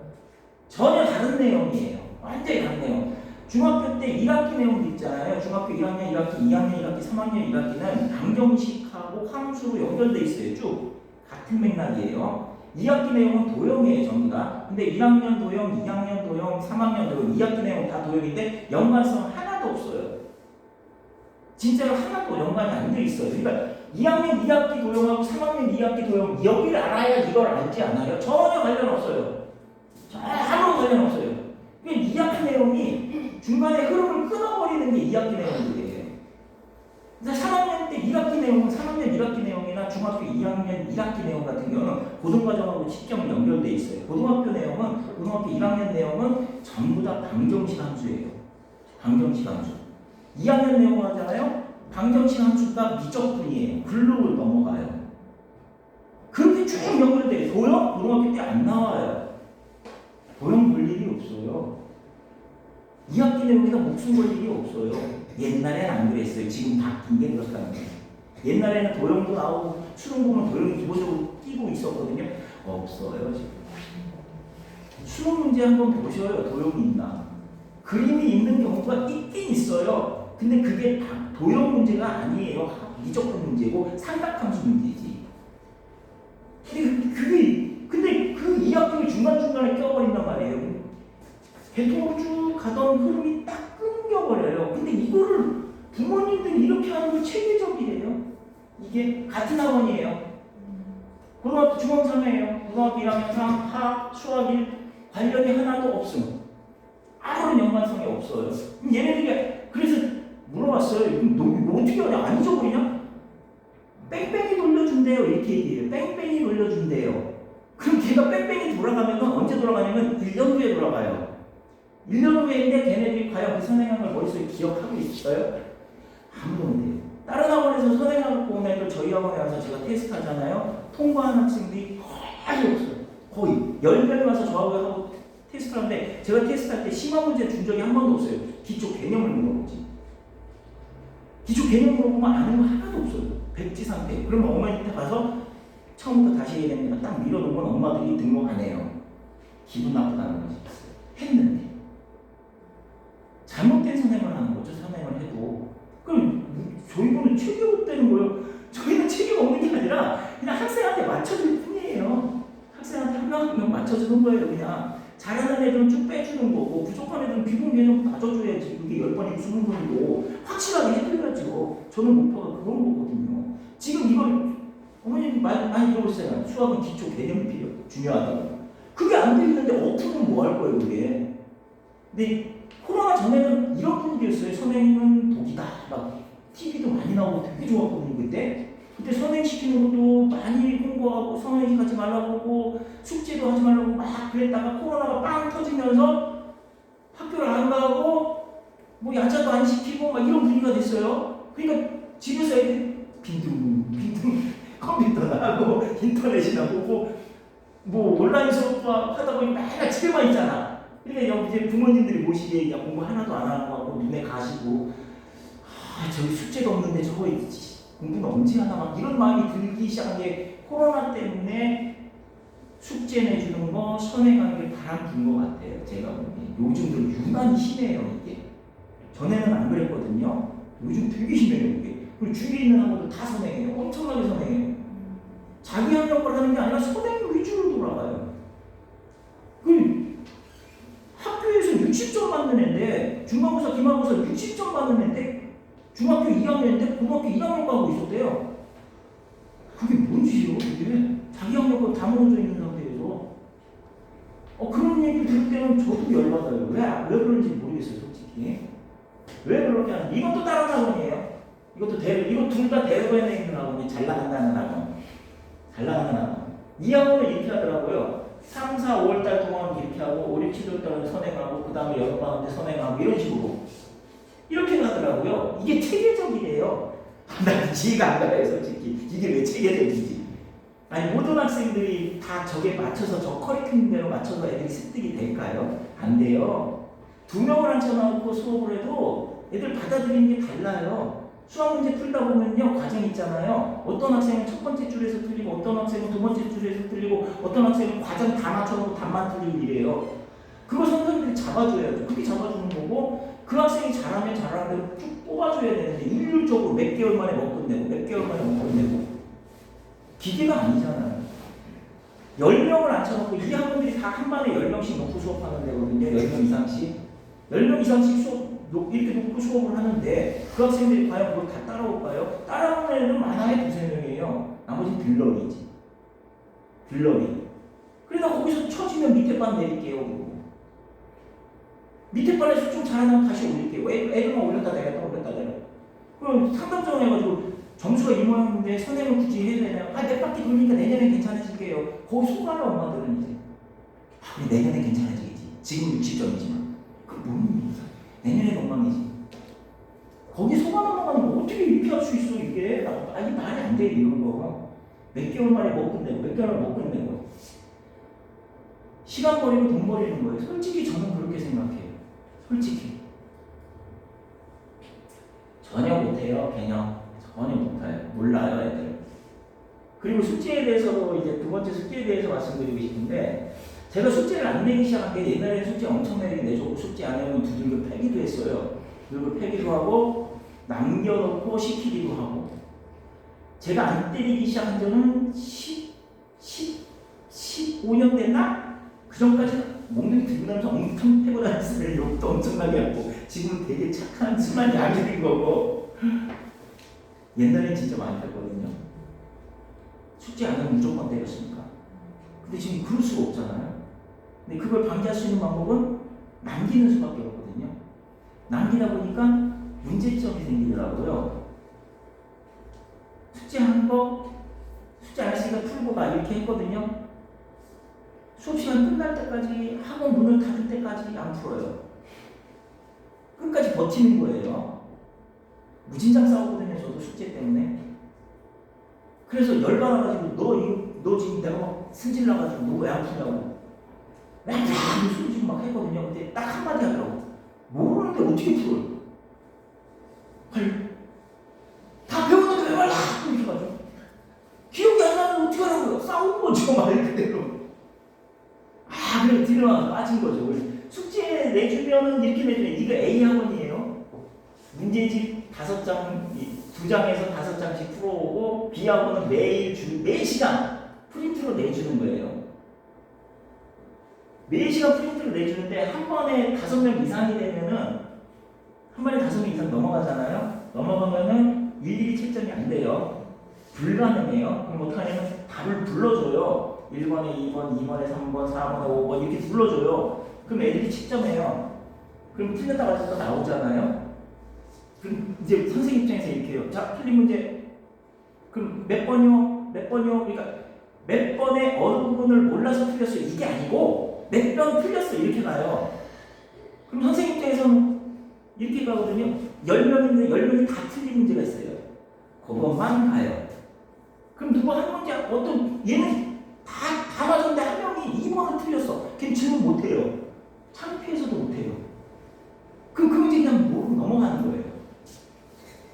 [SPEAKER 1] 전혀 다른 내용이에요. 완전히 다른 내용. 중학교 때 1학기 내용도 있잖아요. 중학교 1학년 1학기, 2학년 1학기, 3학년 1학기는 방정식하고 함수로 연결돼 있어요. 쭉 같은 맥락이에요. 2학기 내용은 도형이에요, 전부 다. 근데 1학년 도형, 2학년 도형, 3학년 도형, 2학기 내용 다 도형인데 연관성 하나도 없어요. 진짜로 하나도 연관이 안 돼 있어요. 그러니까 2학년 2학기 도형하고 3학년 2학기 도형 여기를 알아야 이걸 알지 않아요? 전혀 관련 없어요. 아무런 관련 없어요. 그러니까 2학기 내용이 중간에 흐름을 끊어버리는 게 2학기 내용이에요. 그래서 3학년 때 1학기 내용은 3학년 1학기 내용이나 중학교 2학년 1학기 내용 같은 경우는 고등과정하고 직접 연결돼 있어요. 고등학교 내용은 고등학교 1학년 내용은 전부 다 방정식 함수예요. 방정식 함수. 2학년 내용 하잖아요. 방정식 함수가 미적분이에요. 글로 넘어가요. 그렇게 쭉 연결돼요. 도형 고등학교 때 안 나와요. 도형 볼 일이 없어요. 2학기 내용에다 목숨 걸 일이 없어요. 옛날엔 안 그랬어요. 지금 바뀐 게 그렇다는 거예요. 옛날에는 도형도 나오고 수능 보면 도형이 기본적으로 끼고 있었거든요. 없어요 지금. 수능 문제 한번 보셔요. 도형이 있나. 그림이 있는 경우가 있긴 있어요. 근데 그게 도형 문제가 아니에요. 미적분 문제고 삼각함수 문제지. 근데 그 2학기를 중간중간에 껴버린단 말이에요. 대통령 쭉 가던 흐름이 딱 끊겨버려요. 근데 이거를 부모님들이 이렇게 하는 게 체계적이에요. 이게 같은 학원이에요. 고등학교 중앙3회예요. 고등학교 1학년 3, 화학, 수학 1 관련이 하나도 없음. 아무런 연관성이 없어요. 그럼 얘네들이 그래서 물어봤어요. 너 어떻게 하냐? 안 잊어버리냐? 뺑뺑이 돌려준대요. 이렇게 얘기해요. 뺑뺑이 돌려준대요. 그럼 걔가 뺑뺑이 돌아가면 언제 돌아가냐면 1년 후에 돌아가요. 1년 후에인데 걔네들이 과연 그 선행한 걸 머릿속에 기억하고 있어요? 아무도 못해요. 다른 학원에서 선행하고 온 애들 저희 학원에 와서 제가 테스트 하잖아요. 통과한 학생들이 거의 없어요. 거의 10명이 와서 저하고 하고 테스트를 하는데 제가 테스트할 때 심화 문제 준 적이 한 번도 없어요. 기초 개념을 물어보지. 기초 개념 물어보면 아는 거 하나도 없어요. 백지 상태. 그러면 어머니한테 가서 처음부터 다시 해야 됩니다. 딱 밀어놓으면 엄마들이 등록 안 해요. 기분 나쁘다는 거지. 했는데 잘못된 선행을 하는 거죠. 선행을 해도. 그럼 저희는 책임 없다는 거예요. 저희는 책임 없는 게 아니라 그냥 학생한테 맞춰줄 뿐이에요. 학생한테 한 명 맞춰주는 거예요. 그냥 잘하는 애들은 쭉 빼주는 거고 부족한 애들은 기본 개념 다져줘야지. 그게 10번이고 20번이고 확실하게 해드려야죠. 저는 목표가 그런 거거든요. 지금 이걸 어머님 많이 들어보시잖아요. 수학은 기초 개념이 중요하다고. 그게 안 되는데 어플은 뭐 할 거예요, 그게. 근데 코로나 전에는 이런 분위기였어요. 선행은 독이다. 막 TV도 많이 나오고 되게 좋았거든요, 그때. 그때 선행시키는 것도 많이 홍보하고 선행하지 말라고 하고 숙제도 하지 말라고 막 그랬다가 코로나가 빵 터지면서 학교를 안 가고 뭐 야자도 안 시키고 막 이런 분위기가 됐어요. 그러니까 집에서 애들 빈둥 컴퓨터나 하고 인터넷이나 보고 뭐 온라인 수업 하다 보니 맨날 집에만 있잖아. 그러니까 이제 부모님들이 모시기에 그냥 공부 하나도 안 하는 거 같고 눈에 가시고 저기 숙제가 없는데 저거 있지. 공부는 언제 하나 막 이런 마음이 들기 시작한 게 코로나 때문에 숙제 내주는 거 선행하는 게 바람핀 것 같아요. 제가 보기에 요즘 들 유난히 심해요 이게. 전에는 안 그랬거든요. 요즘 되게 심해요 이게. 그리고 주위에 있는 학원들 다 선행해요. 엄청나게 선행해요. 자기 학력을 하는 게 아니라 선행 위주로 돌아가요. 그 학교에서 60점 받는 애인데 중간고사, 기말고사 60점 받는 애인데 중학교 2학년인데 고등학교 1학년 가고 있었대요. 그게 뭔 짓이요? 그게 자기 학력을 다 무너져 있는 상태에서 그런 얘기 들을 때는 저도 열받아요. 왜 그런지 모르겠어요, 솔직히. 왜 그렇게 하는지. 이것도 다른 학원이에요. 이거 둘 다 대구에 있는 학원이 잘 나간다는 학원. 잘 나가는 학원. 이 학원은 이렇게 하더라고요. 3, 4, 5월달 동안 이렇게 하고 5, 6, 7월달은 선행하고 그 다음에 여름방학 때 선행하고 이런 식으로 이렇게 가더라고요. 이게 체계적이래요. 난 이해가 안 가요, 솔직히. 이게 왜 체계적이지? 아니 모든 학생들이 다 저게 맞춰서 저 커리큘럼대로 맞춰서 애들이 습득이 될까요? 안 돼요. 2명을 앉혀놓고 수업을 해도 애들 받아들이는 게 달라요. 수학 문제 풀다 보면요 과정 있잖아요. 어떤 학생은 첫 번째 줄에서 틀리고 어떤 학생은 두 번째 줄에서 틀리고 어떤 학생은 과정 다 맞춰놓고 답만 틀리고 이래요. 그걸 선생님들이 잡아줘야죠. 그렇게 잡아주는 거고 그 학생이 잘하면 잘하는 대로 쭉 뽑아줘야 되는데 일률적으로 몇 개월 만에 못 끝내고 몇 개월 만에 못 끝내고 기계가 아니잖아요. 10명을 앉혀놓고 이 학원들이 다 한 반에 10명씩 놓고 수업하는 데거든요. 10명 이상씩. 10명 이상씩 수업 이렇게 놓고 수업을 하는데 그 학생들이 과연 그걸 다 따라올까요? 따라오는 애는 많아야 2~3명이에요. 나머지는 들러리지. 들러리. 그러다 거기서 처지면 밑에 반 내릴게요. 밑에 반에서 좀 잘하면 다시 올릴게요. 애들만 올렸다 내렸다 올렸다 내렸다. 그럼 상담정을 해가지고 점수가 이 모양인데 선생님은 굳이 해야 되나요? 몇 바퀴 돌리니까 내년에 괜찮아질게요. 거기 속아요 엄마들은 이제. 우리 내년에 괜찮아지겠지. 지금 60점이지만. 그 뭔 얘기야? 내년에 엉망이지. 거기 속아 넘어가는 거 어떻게 이렇게 할 수 있어 이게? 아니 말이 안 돼 이런 거. 몇 개월 만에 못 끝내고 몇 개월 못 끝내고. 시간 버리고 돈 버리는 거예요. 솔직히 저는 그렇게 생각해요. 솔직히. 전혀 못해요 개념. 전혀 못해요. 몰라요 애들. 그리고 숙제에 대해서도 이제 두 번째 숙제에 대해서 말씀드리고 싶은데 제가 숙제를 안 내기 시작한 게 옛날에 숙제 엄청나게 내줬고 숙제 안 하면 두들겨 패기도 했어요. 두들겨 패기도 하고 남겨놓고 시키기도 하고 제가 안 때리기 시작한 지는 15년 됐나? 그 전까지는 몽둥이 들고 다니면서 엄청 패고 다녔어요. 욕도 엄청나게 하고 지금은 되게 착한 순한 약이 된 거고 옛날엔 진짜 많이 뺐거든요. 숙제 안 하면 무조건 때렸으니까. 근데 지금 그럴 수가 없잖아요. 근데 그걸 방지할 수 있는 방법은 남기는 수밖에 없거든요. 남기다 보니까 문제점이 생기더라고요. 숙제한 거, 숙제 안 했으니까 풀고 막 이렇게 했거든요. 수업시간 끝날 때까지 학원 문을 닫을 때까지 안 풀어요. 끝까지 버티는 거예요. 무진장 싸우거든요. 저도 숙제 때문에. 그래서 열받아가지고 너 지금 내가 막 승질 나가지고 너 왜 안 푸냐고 맨날 소리 막 했거든요. 근데 딱 한마디 하더라고. 모르는데 어떻게 풀어요? 헐. 다 배웠는데 왜 말라? 이렇게 가지고 기억이 안 나면 어떻게 하라고요? 싸운 거죠 말 그대로. 그래 들어와서 빠진 거죠. 숙제 내주면은 이렇게 내주면 이거 A 학원이에요. 문제집 5장, 2장에서 5장씩 풀어오고 B 학원은 매일 4시간 프린트로 내주는 거예요. 4시간 프린트로 내주는데 한 번에 5명 이상이 되면은 한 번에 5명 이상 넘어가잖아요. 넘어가면은 일일이 채점이 안 돼요. 불가능해요. 그럼 어떻게 하냐면 답을 불러줘요. 1번에 2번, 2번에 3번, 4번에 5번 이렇게 불러줘요. 그럼 애들이 채점해요. 그럼 틀렸다고 해서 또 나오잖아요. 그럼 이제 선생님 입장에서 이렇게 해요. 자, 틀린 문제. 그럼 몇 번이요? 몇 번이요? 그러니까 몇 번의 어느 부분을 몰라서 틀렸어요. 이게 아니고 몇 번 틀렸어. 이렇게 가요. 그럼 선생님 입장에서는 이렇게 가거든요. 10명인데 10명이 다 틀린 문제가 있어요. 그것만 가요. 그럼 누구 한 문제, 얘는 다 맞았는데 한 명이 2번을 틀렸어. 걔는 질문 못해요. 창피해서도 못해요. 그럼 그 문제 그냥 모르고 넘어가는 거예요.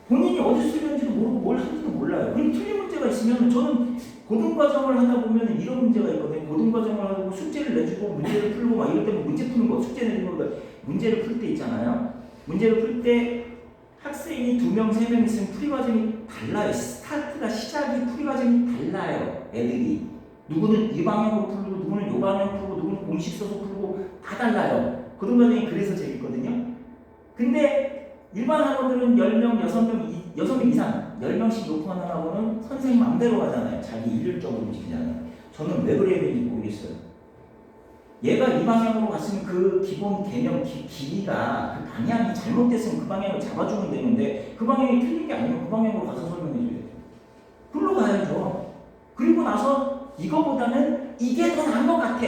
[SPEAKER 1] 본인이 어디서 틀렸는지도 모르고 뭘 하는지도 몰라요. 그럼 틀린 문제가 있으면 저는 고등과정을 하다 보면 이런 문제가 있거든요. 고등과정을 하고 숙제를 내주고 문제를 풀고 막 이럴 때면 문제 푸는 거, 숙제 내주는 거, 문제를 풀 때 있잖아요. 문제를 풀 때 학생이 2명, 3명 있으면 풀이 과정이 달라요. 스타트가 시작이 풀이 과정이 달라요. 애들이. 누구는 이 방향으로 풀고 누구는 이 방향으로 풀고 누구는 공식 써서 풀고 다 달라요. 고등과정이 그래서 재밌거든요. 근데 일반 학원들은 10명, 6명 이상 10명씩 놓고 하는 학원은 선생님 맘대로 가잖아요. 자기 일률적으로 움직이잖아요. 저는 왜 그래야 되는지 모르겠어요. 얘가 이 방향으로 갔으면 그 기본 개념 길이가 그 방향이 잘못됐으면 그 방향을 잡아주면 되는데 그 방향이 틀린 게 아니면 그 방향으로 가서 설명해줘야 돼요. 글로 가야죠. 그리고 나서 이거보다는 이게 더 나은 것 같아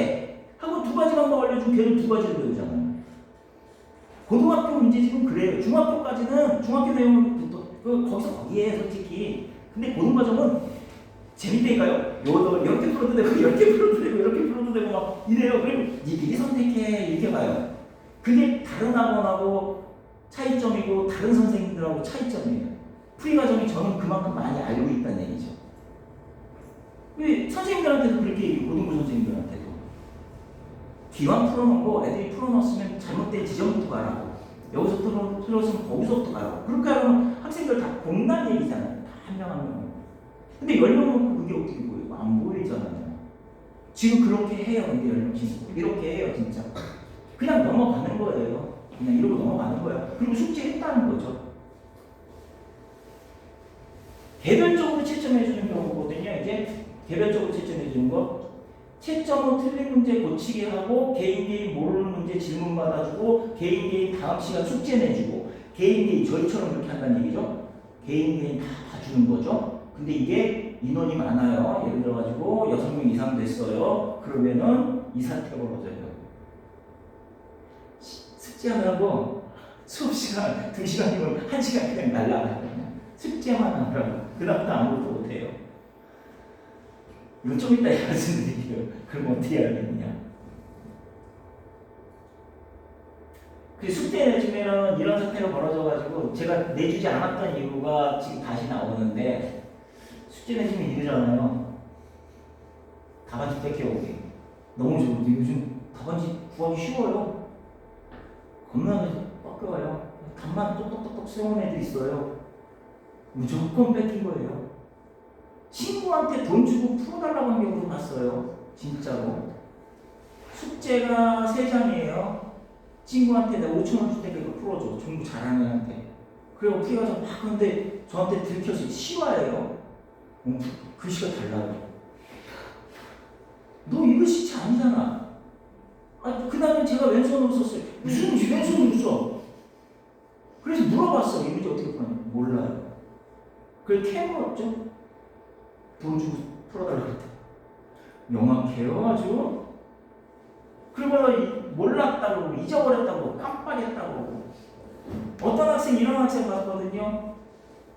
[SPEAKER 1] 하고 2가지 방법 알려주면 걔는 2가지를 배우잖아요. 고등학교 문제집은 그래요. 중학교까지는 중학교 내용은 거기서 거기에요 솔직히. 근데 고등과정은 재밌다니까요. 요도 이렇게 풀어도 되고 이렇게 풀어도 되고 이렇게 풀어도 되고 막 이래요. 그럼 니들이 선택해 이렇게 봐요. 그게 다른 학원하고 차이점이고 다른 선생님들하고 차이점이에요. 풀이 과정이 저는 그만큼 많이 알고 있다는 얘기죠. 왜 선생님들한테도 그렇게 얘기해요. 고등부 선생님들한테도 기왕 풀어놓은 거 애들이 풀어놨으면 잘못된 지점부터 가라고, 여기서 틀었으면 거기서부터 가라고. 그렇게 하면 학생들 다 공단 얘기잖아요. 다 한 명 한 명. 근데 10명 놓고 그게 어떻게 보여요? 안 보이잖아요. 지금 그렇게 해요. 근데 10명 친구 이렇게 해요. 진짜 그냥 넘어가는 거예요. 그냥 이러고 넘어가는 거야. 그리고 숙제했다는 거죠. 개별적으로 채점해주는 경우거든요. 이제 개별적으로 채점해주는 거, 채점은 틀린 문제 고치게 하고 개인 모르는 문제 질문 받아주고 개인 다음 시간 숙제 내주고 개인 저희처럼 그렇게 한다는 얘기죠. 개인 다 봐주는 거죠. 근데 이게 인원이 많아요. 예를 들어가지고 6명 이상 됐어요. 그러면은 이 사태가 벌어져요. 숙제하라고 수업 시간 2시간이면 1시간 그냥 날라가요. 숙제만 하라고. 그 다음부터 아무것도 못해요. 이거 좀 이따 말씀드릴게요. 그럼 어떻게 해야 되느냐. 그 숙제 내주면은 이런 사태가 벌어져가지고 제가 내주지 않았던 이유가 지금 다시 나오는데, 숙제 내주면 이러잖아요. 답안지 뺏겨오게. 너무 좋은데 요즘 답안지 구하기 쉬워요. 겁나 뺏겨와요. 답만 똑똑똑똑 세운 애들 있어요. 무조건 뺏긴 거예요. 친구한테 돈 주고 풀어달라고 한 경우도 봤어요. 진짜로. 숙제가 3장이에요. 친구한테 내가 5,000원 줄 테니까 이거 풀어줘. 공부 잘하는 애한테. 그리고 풀이가 좀 막 하는데 저한테 들켜서 시와예요. 글씨가 달라요. 너 이거 시체 아니잖아. 그 다음에 제가 왼손으로 썼어요. 무슨 왼손으로 써? 그래서 물어봤어. 이 문제 어떻게 푸냐? 몰라요. 그래서 캐물었죠. 돈 주고 풀어달라고 했대. 명확해요 아주. 그리고 몰랐다고 잊어버렸다고 깜빡했다고. 어떤 학생 이런 학생 봤거든요.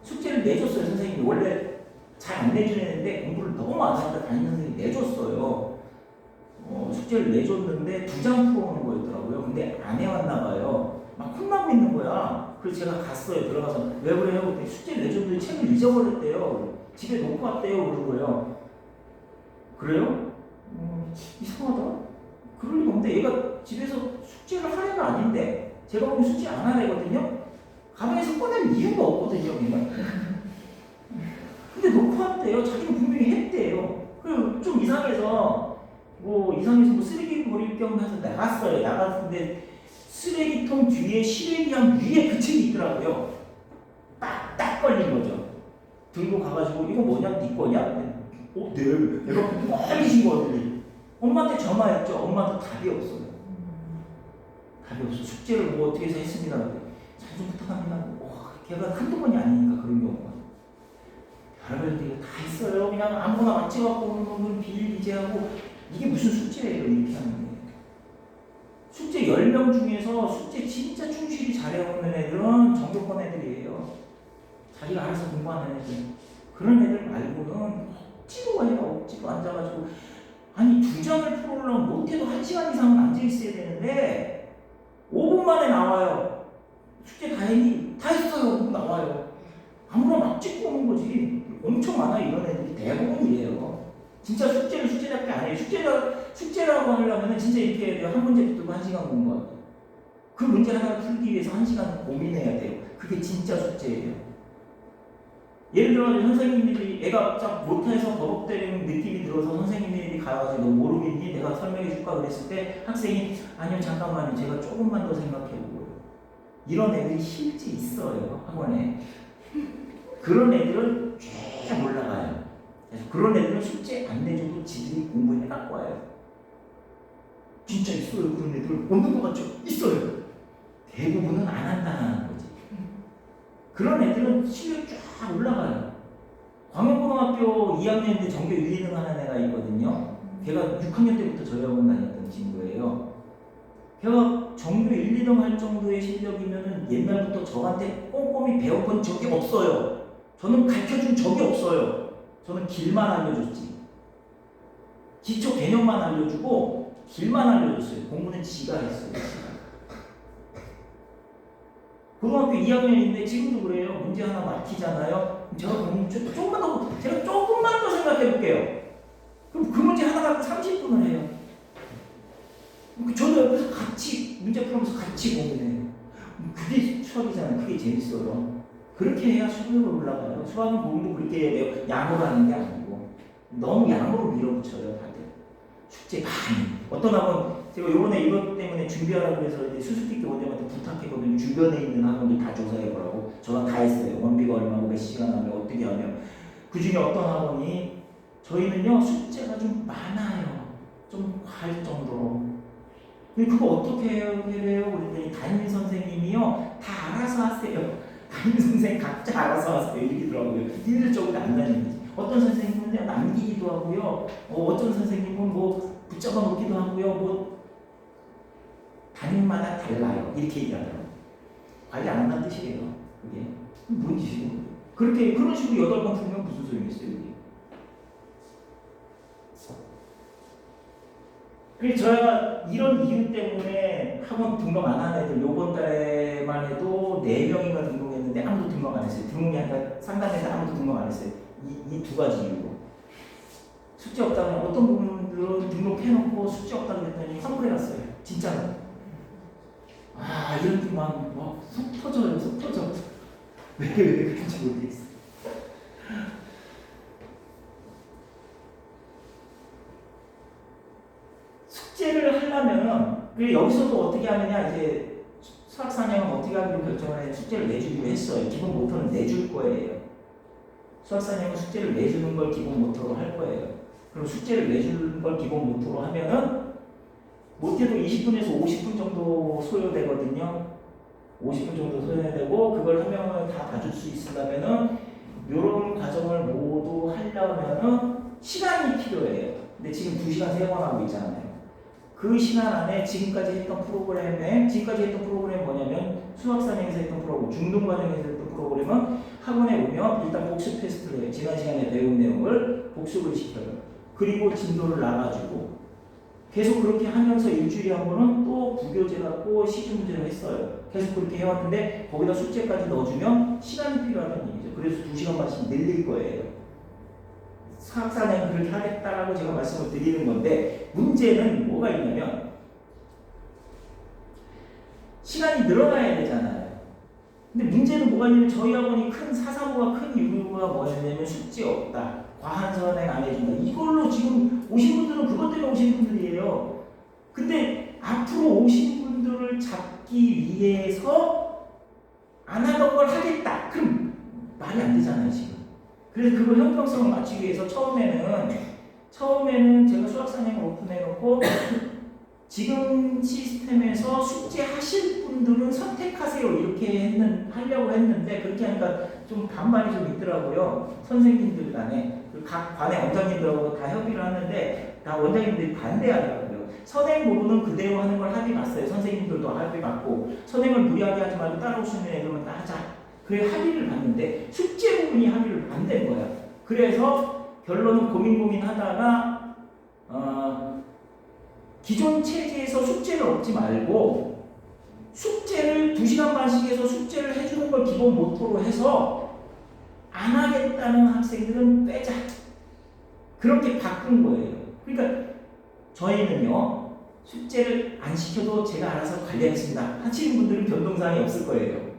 [SPEAKER 1] 숙제를 내줬어요. 선생님이 원래 잘 안 내주는데 공부를 너무 안 하니까 담임 선생님이 내줬어요. 숙제를 내줬는데 2장 풀어오는 거였더라고요. 근데 안 해왔나 봐요. 막 혼나고 있는 거야. 그래서 제가 갔어요. 들어가서 왜 그래요? 그랬더니 숙제를 내줬는데 책을 잊어버렸대요. 집에 놓고 왔대요. 그러고요. 그래요? 이상하다. 그럴 리가 없는데 얘가 집에서 숙제를 할 애가 아닌데 제가 보기엔 숙제 안 한 애거든요. 가방에서 꺼낼 이유가 없거든요. 그냥. 근데 놓고 왔대요. 자기는 분명히 했대요. 그리고 좀 이상해서 뭐 쓰레기 버릴 겸 해서 나갔어요. 나갔는데 쓰레기통 뒤에 시래기함 위에 그 책이 있더라고요. 딱 걸린 거죠. 들고 가가지고 이거 뭐냐? 네 거냐? 네. 내가 빨리 준 거더니 엄마한테 전화했죠. 엄마한테 답이 없어요. 답이 없어. 숙제를 뭐 어떻게 해서 했습니다. 잘 좀 부탁합니다. 걔가 한두 번이 아니니까 그런 경우가. 여러분들 이거 다 있어요. 그냥 아무거나 맞춰갖고 오는 건 비일비재하고 이게 무슨 숙제예요. 이렇게 하는 게. 숙제 10명 중에서 숙제 진짜 충실히 잘해오는 애들은 정교권 애들이에요. 자기가 알아서 공부하는 애들. 그런 애들 말고는 억지로 해요. 억지로 앉아가지고. 아니 2장을 풀어오려면 못해도 1시간 이상은 앉아있어야 되는데 5분 만에 나와요. 숙제 다행히 다 했어요. 5분 나와요. 아무나 막 찍고 오는 거지. 엄청 많아요. 이런 애들이 대부분이에요. 진짜 숙제를 숙제답게 안 해요. 숙제라고 하려면 진짜 이렇게 해야 돼요. 한 문제 붙들고 1시간 공부하고. 그 문제 하나를 풀기 위해서 1시간 고민해야 돼요. 그게 진짜 숙제예요. 예를 들어 선생님들이 애가 딱 못해서 버벅대는 느낌이 들어서 선생님들이 가가지고 너 모르겠니? 내가 설명해 줄까? 그랬을 때 학생이 아니요 잠깐만요. 제가 조금만 더 생각해보고요. 이런 애들이 실제 있어요. 학원에. 그런 애들은 쭉 올라가요. 그래서 그런 애들은 숙제 안 내줘도 지들이 공부해 갖고 와요. 진짜 있어요. 그런 애들 없는 것 같죠? 있어요. 대부분은 안 한다는 거지. 그런 애들은 실력이 쫙 올라가요. 광역고등학교 2학년 때 전교 1, 2등 하는 애가 있거든요. 걔가 6학년 때부터 저희 학원 다녔던 친구예요. 걔가 전교 1, 2등 할 정도의 실력이면은 옛날부터 저한테 꼼꼼히 배워본 적이 없어요. 저는 가르쳐준 적이 없어요. 저는 길만 알려줬지. 기초 개념만 알려주고 길만 알려줬어요. 공부는 지가 했어요. 지가. 고등학교 2학년인데 지금도 그래요. 문제 하나 막히잖아요. 제가 조금만 더, 제가 조금만 더 생각해 볼게요. 그럼 그 문제 하나 갖고 30분을 해요. 저도 옆에서 같이 문제 풀면서 같이 고민해요. 그게 수학이잖아요. 그게 재밌어요. 그렇게 해야 수학으로 올라가요. 수학은 공부 그렇게 해야 돼요. 양으로 하는 게 아니고 너무 양으로 밀어붙여요. 다들 숙제 많이. 어떤 학원 제가 요번에 이것 때문에 준비하라고 해서 이제 수수께끼 원장한테 부탁했거든요. 주변에 있는 학원들 다 조사해보라고. 저는 다 했어요. 원비가 얼마고 몇 시간 하면 어떻게 하면. 그 중에 어떤 학원이 저희는요 숙제가 좀 많아요. 좀 과할 정도로. 그거 어떻게 해요? 그랬더니 담임 선생님이요 다 알아서 하세요. 담임 선생님 각자 알아서 하세요. 이러더라고요. 니들 쪽으로 안 다니는지. 어떤 선생님은 남기기도 하고요. 어떤 선생님은 뭐 붙잡아 놓기도 하고요. 뭐 담임마다 달라요. 이렇게 얘기하더라고요. 관리 안 한다는 뜻이에요. 그게 뭔 짓이고 그렇게 그런 식으로 8번 풀면 무슨 소용이 있어요? 그래서 저희가 이런 이유 때문에 학원 등록 안 한 애들 요번 달에만 해도 4명이나 등록했는데 아무도 등록 안 했어요. 등록이 아니라 상담해서 아무도 등록 안 했어요. 이 두 가지 이유로. 숙제 없다면 어떤 분들은 등록해놓고 숙제 없다고 그랬더니 환불해갔어요. 진짜로. 아 이런 분만 속 터져요. 속 터져. 왜 그런지 모르겠어요. 숙제를 하려면 여기서도 어떻게 하느냐 이제 수학사냥은 어떻게 하기로 결정을 해 숙제를 내주기로 했어요. 기본 목표는 내줄 거예요. 수학사냥은 숙제를 내주는 걸 기본 목표로 할 거예요. 그럼 숙제를 내주는 걸 기본 목표로 하면은 못해도 20분에서 50분 정도 소요되거든요. 50분 정도 소요되고 그걸 한 명을 다 봐줄 수 있으려면은 이런 과정을 모두 하려면은 시간이 필요해요. 근데 지금 2시간 3번 하고 있잖아요. 그 시간 안에 지금까지 했던 프로그램이 뭐냐면 수학사냥에서 했던 프로그램, 중등과정에서 했던 프로그램은 학원에 오면 일단 복습 테스트를 해요. 지난 시간에 배운 내용을 복습을 시켜요. 그리고 진도를 나가주고 계속 그렇게 하면서 일주일에 한 번은 또 부교재 갖고 시중 문제를 했어요. 계속 그렇게 해왔는데 거기다 숙제까지 넣어주면 시간이 필요하다는 얘기죠. 그래서 2시간만씩 늘릴 거예요. 수학사냥은 그렇게 하겠다라고 제가 말씀을 드리는 건데 문제는 뭐가 있냐면 시간이 늘어나야 되잖아요. 근데 문제는 뭐가 있냐면 저희 학원이 큰 사사고가 큰 이유가 뭐였냐면 숙제 없다. 과한 선행 안 해준다. 이걸로 지금 오신 분들은 그것 때문에 오신 분들이에요. 근데 앞으로 오신 분들을 잡기 위해서 안 하던 걸 하겠다. 그럼 말이 안 되잖아요 지금. 그래서 그걸 형평성을 맞추기 위해서 처음에는 제가 수학사냥을 오픈해놓고 지금 시스템에서 숙제 하실 분들은 선택하세요 이렇게 하려고 했는데 그렇게 하니까 좀 반발이 좀 있더라고요. 선생님들 간에 각 관의 원장님들하고 다 협의를 하는데 다 원장님들이 반대하더라고요. 선행 부분은 그대로 하는 걸 합의 봤어요. 선생님들도 합의 봤고 선행을 무리하게 하지 말고 따라올 수 있는 애들만 다 하자. 그래 합의를 봤는데 숙제 부분이 합의를 안 된 거야. 그래서 결론은 고민하다가 기존 체제에서 숙제를 얻지 말고 숙제를 2시간 반씩 해서 숙제를 해주는 걸 기본 모토로 해서 안 하겠다는 학생들은 빼자. 그렇게 바꾼 거예요. 그러니까 저희는요 숙제를 안 시켜도 제가 알아서 관리하겠습니다 하시는 분들은 변동사항이 없을 거예요.